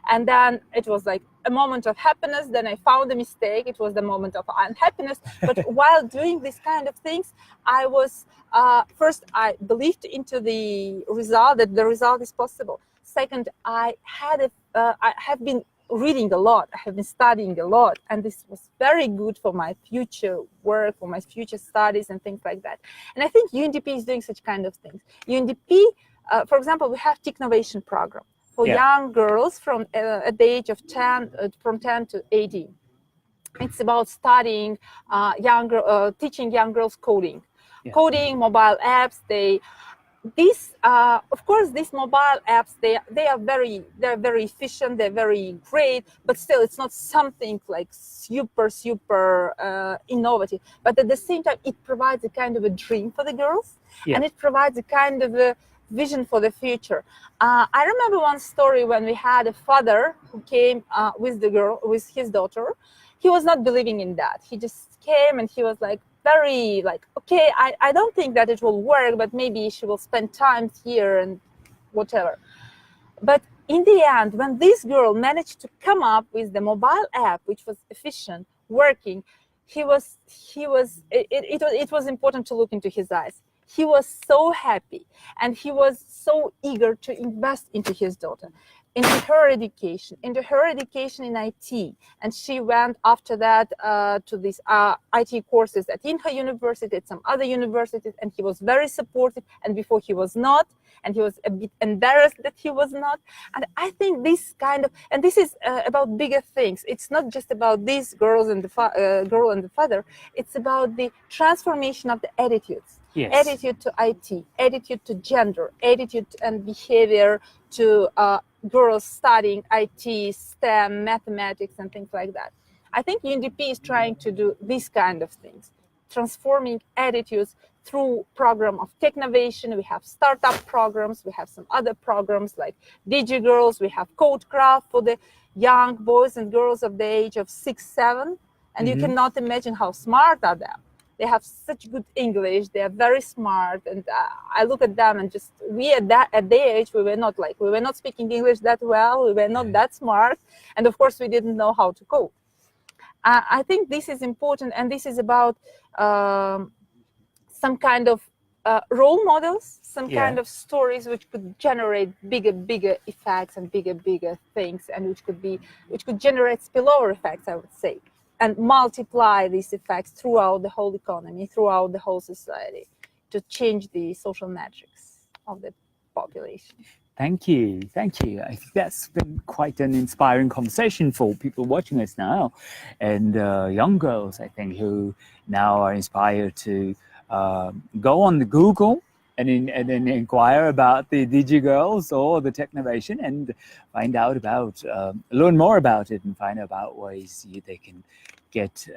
Speaker 7: And then it was like a moment of happiness. Then I found a mistake. It was the moment of unhappiness. But while doing these kind of things, I was, first, I believed into the result, that the result is possible. Second, I have been reading a lot. I have been studying a lot. And this was very good for my future work, for my future studies and things like that. And I think UNDP is doing such kind of things. UNDP, for example, we have Technovation program for young girls from at the age of 10, from 10 to 18. It's about studying teaching young girls coding, coding, mobile apps. Of course, these mobile apps, they're very efficient, they're very great, but still it's not something like super innovative. But at the same time, it provides a kind of a dream for the girls, and it provides a kind of a vision for the future. I remember one story when we had a father who came with his daughter. He was not believing in that. He just came and he was like, very like, okay, I don't think that it will work, but maybe she will spend time here and whatever. But in the end, when this girl managed to come up with the mobile app, which was efficient, working, it was important to look into his eyes. He was so happy and he was so eager to invest into his daughter. into her education in IT. And she went after that to these IT courses at Inha University, at some other universities, and he was very supportive. And before he was not, and he was a bit embarrassed that he was not. And I think this kind of, and this is about bigger things. It's not just about these girls and the girl and the father. It's about the transformation of the attitudes.
Speaker 1: Yes.
Speaker 7: Attitude to IT, attitude to gender, attitude and behavior to girls studying IT, STEM, mathematics, and things like that. I think UNDP is trying to do these kind of things, transforming attitudes through program of Technovation. We have startup programs. We have some other programs like DigiGirls. We have Codecraft for the young boys and girls of the age of 6, 7. And you cannot imagine how smart are them. They have such good English. They are very smart, and I look at them and just at their age we were not speaking English that well. We were not that smart, and of course we didn't know how to code. I think this is important, and this is about some kind of role models, some kind of stories which could generate bigger effects and bigger things, and which could generate spillover effects, I would say, and multiply these effects throughout the whole economy, throughout the whole society, to change the social metrics of the population.
Speaker 1: Thank you. I think that's been quite an inspiring conversation for people watching us now, and young girls, I think, who now are inspired to go on the Google and then inquire about the DigiGirls or the Technovation and find out about, learn more about it and find out about ways they can get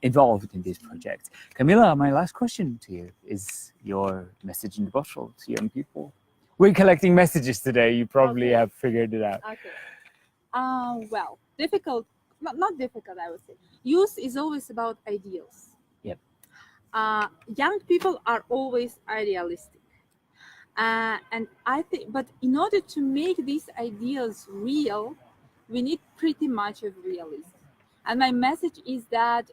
Speaker 1: involved in this project. Camila, my last question to you is your message in the bottle to young people. We're collecting messages today. You probably have figured it out.
Speaker 7: Okay. Well, difficult, not difficult, I would say. Youth is always about ideals.
Speaker 1: Yep.
Speaker 7: Young people are always idealistic. And I think, but in order to make these ideals real, we need pretty much of realism. And my message is that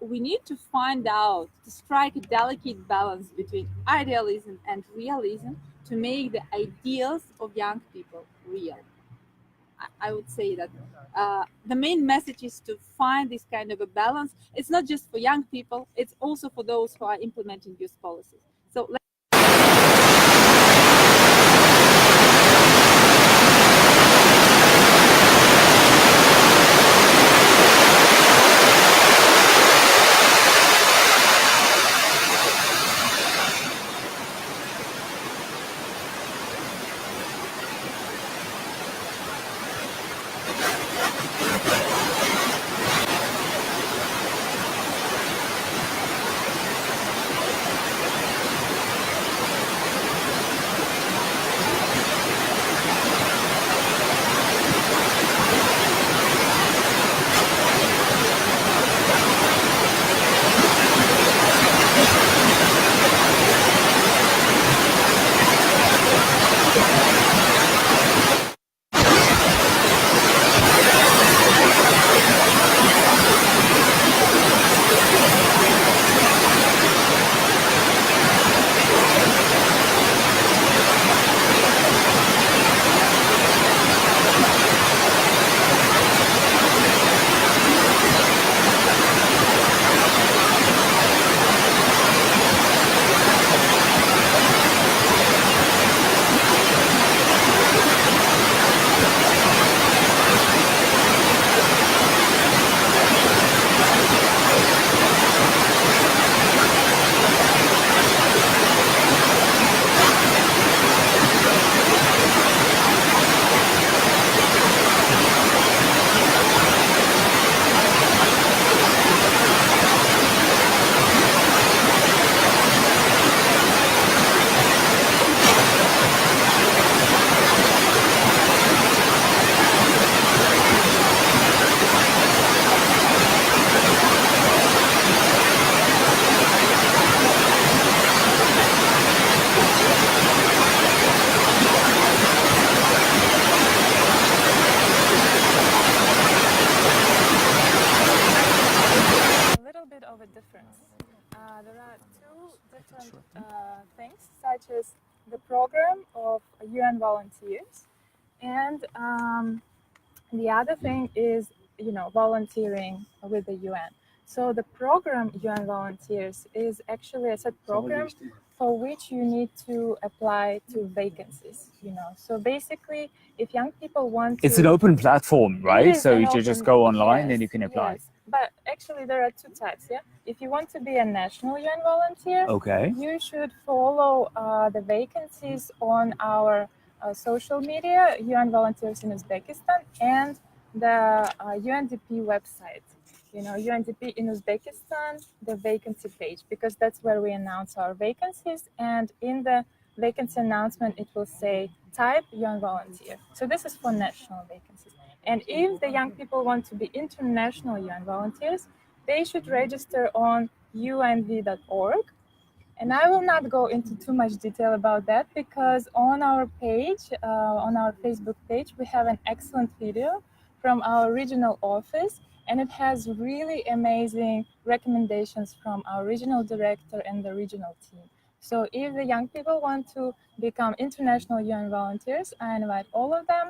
Speaker 7: we need to find out, to strike a delicate balance between idealism and realism to make the ideals of young people real. I would say that the main message is to find this kind of a balance. It's not just for young people, it's also for those who are implementing youth policies. So there are two different things, such as the program of UN volunteers
Speaker 8: And the other thing is, volunteering with the UN. So the program UN Volunteers is actually a set program for which you need to apply to vacancies. So basically, if young people want to,
Speaker 1: It's an open platform, right?
Speaker 8: It is
Speaker 1: So
Speaker 8: an
Speaker 1: you just
Speaker 8: open-
Speaker 1: go online and
Speaker 8: yes,
Speaker 1: you can apply.
Speaker 8: Yes. But actually, there are two types. Yeah, if you want to be a national UN volunteer,
Speaker 1: Okay.
Speaker 8: you should follow the vacancies on our social media, UN Volunteers in Uzbekistan, and the UNDP website. UNDP in Uzbekistan, the vacancy page, because that's where we announce our vacancies. And in the vacancy announcement, it will say type UN volunteer. So this is for national vacancies. And if the young people want to be international UN volunteers, they should register on unv.org. And I will not go into too much detail about that because on our page, on our Facebook page, we have an excellent video from our regional office, and it has really amazing recommendations from our regional director and the regional team. So if the young people want to become international UN volunteers, I invite all of them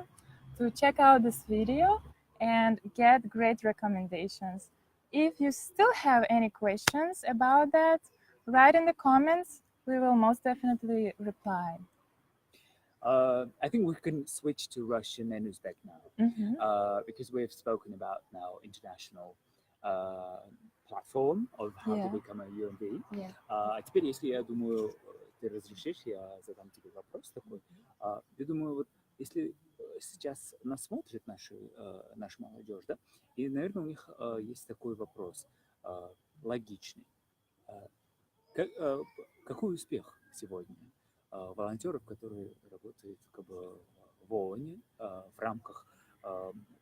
Speaker 8: to check out this video and get great recommendations. If you still have any questions about that, write in the comments. We will most definitely reply.
Speaker 1: I think we can switch to Russian and Uzbek now, because we've spoken about now international platform of how to
Speaker 8: Yeah.
Speaker 1: become a UNV.
Speaker 8: Yeah.
Speaker 1: А теперь, если я думаю, ты разрешишь, я задам тебе вопрос такой. Я думаю, вот если сейчас нас смотрит наша молодежь, да, и, наверное, у них есть такой вопрос логичный. Какой успех сегодня волонтеров, которые работают в ООН в рамках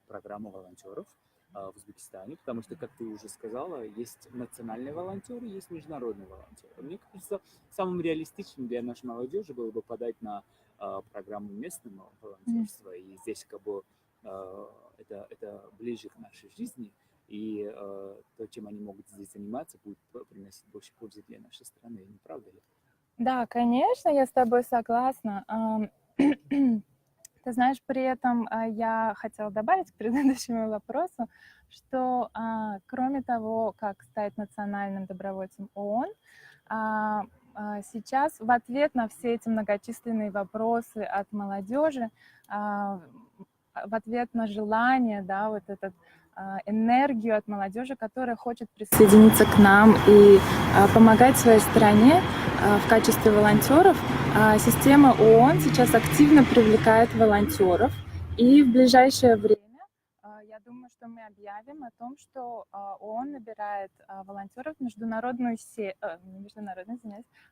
Speaker 1: программы волонтеров в Узбекистане, потому что, как ты уже сказала, есть национальные волонтеры, есть международные волонтеры. Мне кажется, самым реалистичным для нашей молодежи было бы подать на программу местного волонтерства, и здесь это ближе к нашей жизни, и то, чем они могут здесь заниматься, будет приносить больше пользы для нашей страны, не правда ли?
Speaker 8: Да, конечно, я с тобой согласна. Ты знаешь, при этом я хотела добавить к предыдущему вопросу, что кроме того, как стать национальным добровольцем ООН, сейчас в ответ на все эти многочисленные вопросы от молодежи, в ответ на желание, да, вот этот энергию от молодежи, которая хочет присоединиться к нам и помогать своей стране в качестве волонтеров, система ООН сейчас активно привлекает волонтеров, и в ближайшее время я думаю, что мы объявим о том, что ООН набирает волонтеров в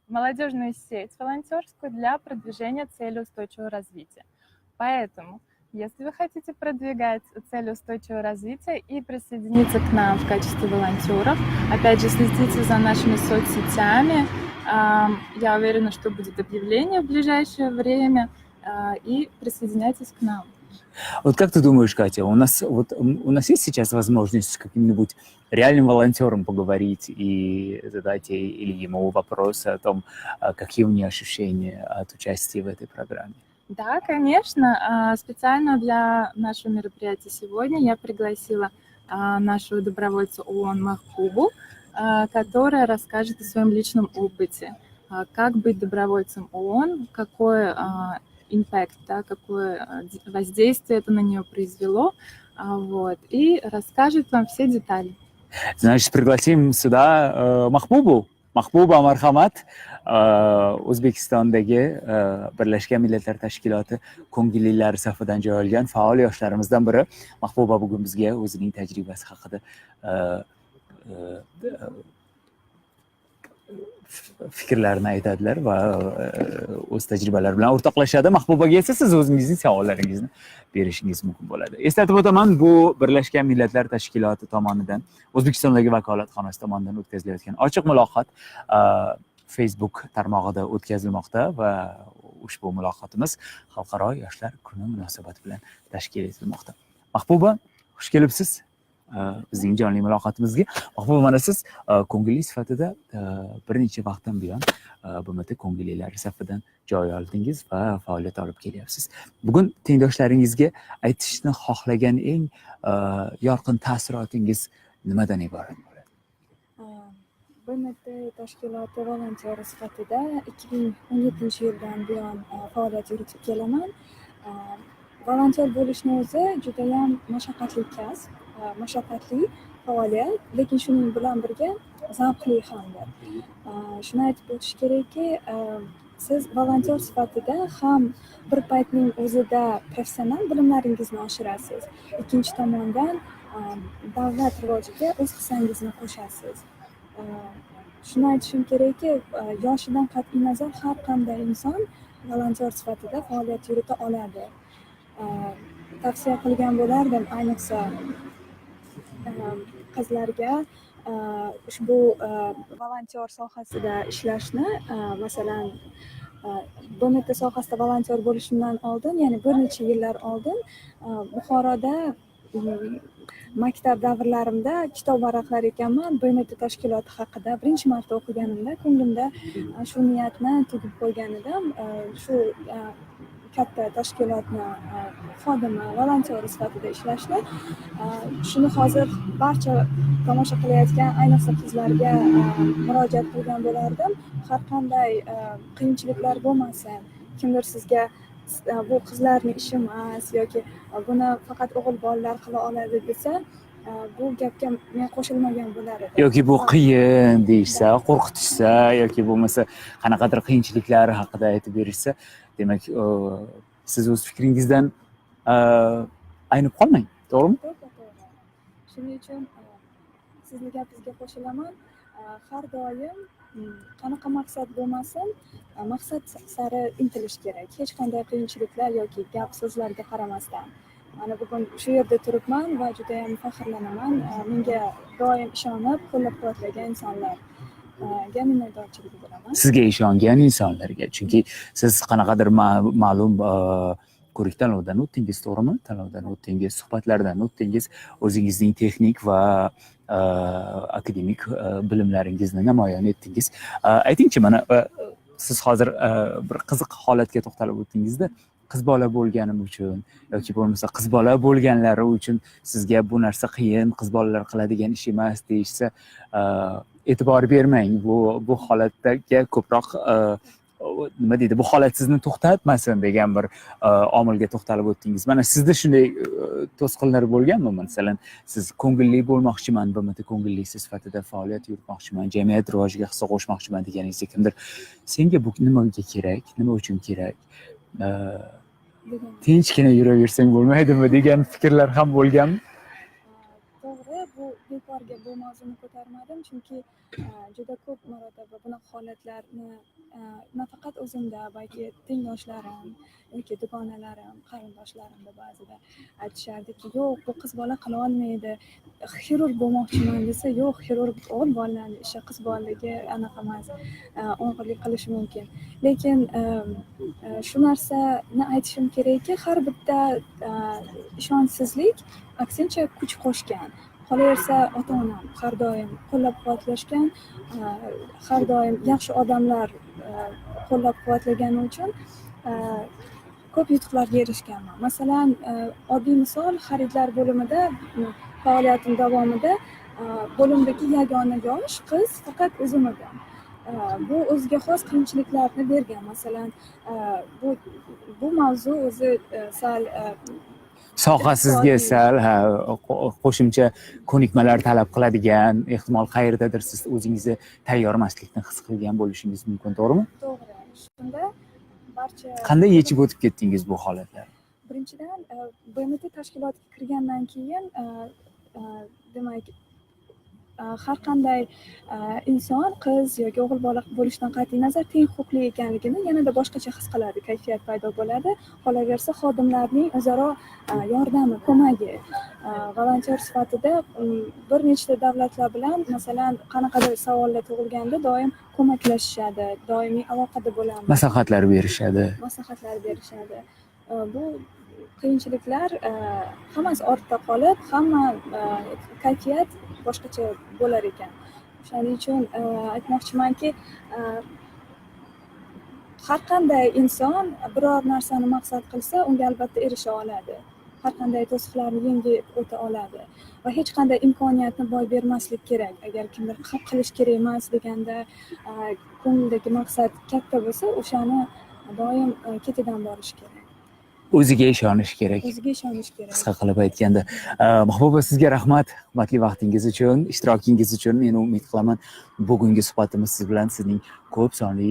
Speaker 8: молодежную сеть волонтерскую для продвижения цели устойчивого развития. Поэтому, если вы хотите продвигать цели устойчивого развития и присоединиться к нам в качестве волонтеров, опять же, следите за нашими соцсетями. Я уверена, что будет объявление в ближайшее время, и присоединяйтесь к нам.
Speaker 1: Вот как ты думаешь, Катя, у нас есть сейчас возможность с каким-нибудь реальным волонтером поговорить и задать ей или ему вопросы о том, какие у нее ощущения от участия в этой программе?
Speaker 8: Да, конечно. Специально для нашего мероприятия сегодня я пригласила нашего добровольца ООН Махбубу, которая расскажет о своем личном опыте, как быть добровольцем ООН, какой импакт, да, какое воздействие это на нее произвело, вот, и расскажет вам все детали.
Speaker 1: Значит, пригласим сюда Махбубу. Mahbuba marhamat, O'zbekistondagi Birlashgan Millatlar Tashkiloti ko'ngillilari safidan joy olgan faol yoshlarimizdan biri. Mahbuba bugun bizga o'zining tajribasi haqida fikrlarini aytadilar va o'z tajribalari bilan o'rtoqlashadi. Mahbubaga esa siz o'zingizning savollaringizni berishingiz mumkin bo'ladi. Eslatib o'taman, bu Birlashgan Millatlar Tashkiloti tomonidan, O'zbekistondagi vakolatxonasi tomonidan o'tkazilayotgan ochiq muloqot Facebook tarmog'ida o'tkazilmoqda va ushbu muloqotimiz Xalqaro yoshlar kuni munosabati bilan tashkil etilmoqda. Mahbuba, xush kelibsiz. bizning jonli muloqotimizga. Mahbuba, mana siz ko'ngilli sifatida bir necha vaqtdan buyon BMT ko'ngillilari safidan joy oldingiz va faoliyat olib kelyapsiz. Bugun tengdoshlaringizga aytishni xohlagan eng yorqin taassurotingiz nimadan iborat bo'ladi?
Speaker 9: BMT tashkiloti volonteri sifatida 2017-yildan buyon faoliyat yuritib kelaman. Volontyor bo'lishni o'zi judayam mashaqqatli kasb, mashaqqatli faoliyat, lekin shuning bilan birga zavqli hamdir. Shuni aytib o'tish kerakki, siz volontyor sifatida ham bir paytning o'zida professional bilimlaringizni oshirasiz, ikkinchi tomondan davlat rivojiga o'z hissangizni qo'shasiz. Shuni aytishim kerakki, yoshidan qat'iy nazar har qanday inson volontyor sifatida faoliyat yurita oladi. Tavsiya qilgan bo'lardim, ayniqsa qizlarga ushbu volontyor sohasida ishlashni, masalan, BMT sohasida volontyor bo'lishimdan oldin, ya'ni bir necha yillar oldin Buxoroda maktab davrlarimda kitob varaqlar ekanman. BMT tashkiloti haqida birinchi marta o'qiganimda ko'nglimda shu niyatni tugib qo'ygan edim. Shu katta tashkilotni xodimi, volontyori sifatida ishlashni. Shuni hozir barcha tomosha qilayotgan ayniqsa qizlarga murojaat qilgan bo'lardim. Har qanday qiyinchiliklar bo'lmasin, kimdir sizga bu qizlarning ishi emas yoki buni faqat o'g'il bolalar qila oladi desa, bu gapga men qo'shilmagan bo'lar edim.
Speaker 1: Yoki bu qiyin deyishsa, qo'rqitishsa yoki bo'lmasa qanaqadir qiyinchiliklar haqida aytib berishsa, demak, siz o'z fikringizdan aynib qolmang, to'g'rimi?
Speaker 9: To'g'ri. Shuning uchun sizni gapingizga qo'shilaman. Har doim qanaqa maqsad bo'lmasin, maqsad sari intilish kerak. Hech qanday qiyinchiliklar yoki gap so'zlarga qaramasdan. Mana bugun shu yerda turibman va juda ham faxrlanaman. Menga doim ishonib, qo'llab-quvvatlagan insonlarga minnatdorchilik bilaman.
Speaker 1: Sizga ishongan insonlarga, chunki siz qanaqadir ma'lum ko'rik tanlovdan o'tdingiz, to'g'rimi? Tanlovdan o'tdingiz, suhbatlardan o'tdingiz, o'zingizning texnik va akademik bilimlaringizni namoyon etdingiz. Aytingchi, mana siz hozir bir qiziq holatga to'xtalib o'tdingizda, qiz bola bo'lganim uchun yoki bo'lmasa qiz bola bo'lganlari uchun sizga bu narsa qiyin, qiz bolalar qiladigan ish emas deyishsa, e'tibor bermang. Bu holatga ko'proq nima deydi, bu holat sizni to'xtatmasin degan bir omilga to'xtalib o'tdingiz. Mana sizda shunday to'sqinlar bo'lganmi? Masalan, siz ko'ngilli bo'lmoqchiman, BMT ko'ngillisi sifatida faoliyat yuritmoqchiman, jamiyat rivojiga hissa qo'shmoqchiman deganingizda kimdir senga bu nimaga kerak, nima uchun kerak, tinchgina yuraversang bo'lmaydimi degan fikrlar ham bo'lganmi?
Speaker 9: To'g'ri, bu bekorga bu mavzuni ko'tarmadim, chunki juda ko'p marotaba bunaqa holatlarni nafaqat o'zimda, balki tengdoshlarim yoki dugonalarim, qarindoshlarimda ba'zida aytishardiki, yo'q, bu qiz bola qila olmaydi. Xirurg bo'lmoqchiman desa, yo'q, xirurg o'g'il bolalarning ishi, qiz bolaligi anaqa emas, o'g'illik qilishi mumkin. Lekin shu narsani aytishim kerakki, har bitta ishonchsizlik aksincha kuch qo'shgan. Qolaversa, ota-onam har doim qo'llab-quvvatlashgan, har doim yaxshi odamlar qo'llab-quvvatlagani uchun ko'p yutuqlarga erishganman. Masalan, oddiy misol, xaridlar bo'limida faoliyatim davomida bo'limdagi yagona yosh qiz faqat o'zim edim. Bu o'ziga xos qiyinchiliklarni bergan. Masalan, bu mavzu o'zi sal
Speaker 1: sohasizga sal qo'shimcha ko'nikmalar talab qiladigan, ehtimol qayerdadir siz o'zingizni tayyor emaslikni his qilgan bo'lishingiz mumkin, to'g'rimi?
Speaker 9: To'g'ri. Shunda barcha
Speaker 1: qanday yechib o'tib ketdingiz bu holatlarni?
Speaker 9: Birinchidan, BMT tashkilotiga kirgandan keyin demak, har qanday inson qiz yoki o'g'il bola bo'lishidan qat'iy nazar teng huquqli ekanligini yanada boshqacha his qiladi, kayfiyat paydo bo'ladi. Qolaversa, xodimlarning o'zaro yordami, ko'magi, volontyor sifatida bir nechta davlatlar bilan masalan qanaqadir savollar tug'ilganda doim ko'maklashishadi, doimiy aloqada bo'lamiz.
Speaker 1: Maslahatlar berishadi.
Speaker 9: Bu qiyinchiliklar hammasi ortda qolib, hamma kayfiyat boshqacha bo'lar ekan. O'shaning uchun aytmoqchimanki, har qanday inson biror narsani maqsad qilsa, unga albatta erisha oladi. Har qanday to'siqlarni yengib o'ta oladi va hech qanday imkoniyatni boy bermaslik kerak. Agar kimdir qilish kerak emas deganda ko'ngildagi maqsad katta bo'lsa, o'shani doim ketidan borish kerak.
Speaker 1: O'ziga ishonish kerak.
Speaker 9: O'ziga ishonish kerak.
Speaker 1: Qisqa qilib aytganda, Mahbuba, sizga rahmat, hurmatli vaqtingiz uchun, ishtirokingiz uchun. Men umid qilaman, bugungi suhbatimiz siz bilan sizning ko'p sonli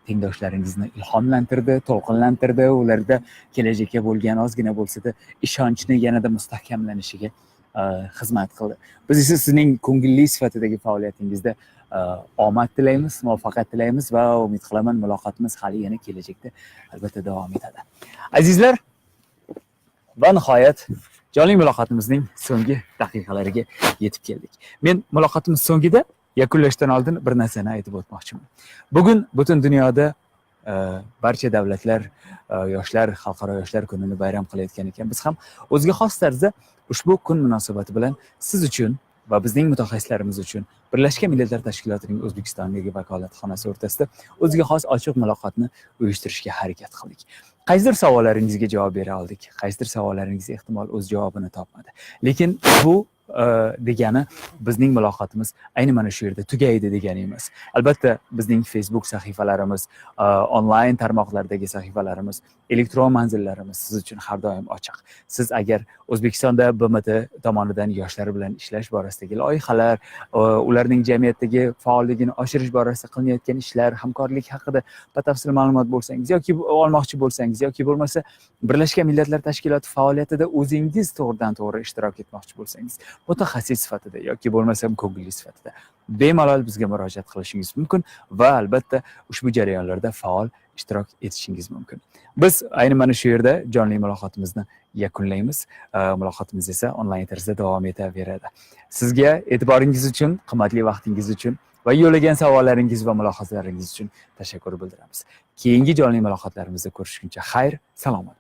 Speaker 1: tengdoshlaringizni ilhomlantirdi, to'lqinlantirdi, ularda kelajakka bo'lgan ozgina bo'lsa-da ishonchni yanada mustahkamlanishiga xizmat qildi. Biz esa sizning ko'ngilli sifatidagi faoliyatingizda omad tilaymiz, muvaffaqiyat tilaymiz va umid qilaman muloqotimiz hali yana kelajakda albatta davom etadi. Azizlar, va nihoyat jonli muloqotimizning so'nggi daqiqalariga yetib keldik. Men muloqotimiz so'ngida yakunlashdan oldin bir narsani aytib o'tmoqchiman. Bugun butun dunyoda barcha davlatlar yoshlar, xalqaro yoshlar kunini bayram qilayotgan ekan. Biz ham o'ziga xos tarzda ushbu kun munosabati bilan siz uchun va bizning mutaxassislarimiz uchun Birlashgan Millatlar Tashkilotining O'zbekistondagi vakolatxonasi o'rtasida o'ziga xos ochiq muloqotni uyushtirishga harakat qildik. Qaysidir savollaringizga javob bera oldik, qaysidir savollaringiz ehtimol o'z javobini topmadi. Lekin bu degani bizning muloqotimiz ayni mana shu yerda tugaydi degani emas. Albatta bizning Facebook sahifalarimiz, onlayn tarmoqlardagi sahifalarimiz, elektron manzillarimiz siz uchun har doim ochiq. Siz agar O'zbekistonda BMT tomonidan yoshlar bilan ishlash borasidagi loyihalar, ularning jamiyatdagi faolligini oshirish borasida qilinayotgan ishlar, hamkorlik haqida batafsil ma'lumot bo'lsangiz yoki olmoqchi bo'lsangiz yoki bo'lmasa Birlashgan Millatlar Tashkiloti faoliyatida o'zingiz to'g'ridan-to'g'ri ishtirok etmoqchi bo'lsangiz, mutaxassis sifatida yoki bo'lmasam ko'ngilli sifatida bemalol bizga murojaat qilishingiz mumkin va albatta ushbu jarayonlarda faol ishtirok etishingiz mumkin. Biz ayni mana shu yerda jonli muloqotimizni yakunlaymiz. Muloqotimiz esa onlayn tarzda davom etaveradi. Sizga e'tiboringiz uchun, qimmatli vaqtingiz uchun va yo'llagan savollaringiz va mulohazalaringiz uchun tashakkur bildiramiz. Keyingi jonli muloqotlarimizda ko'rishguncha xayr, salomat.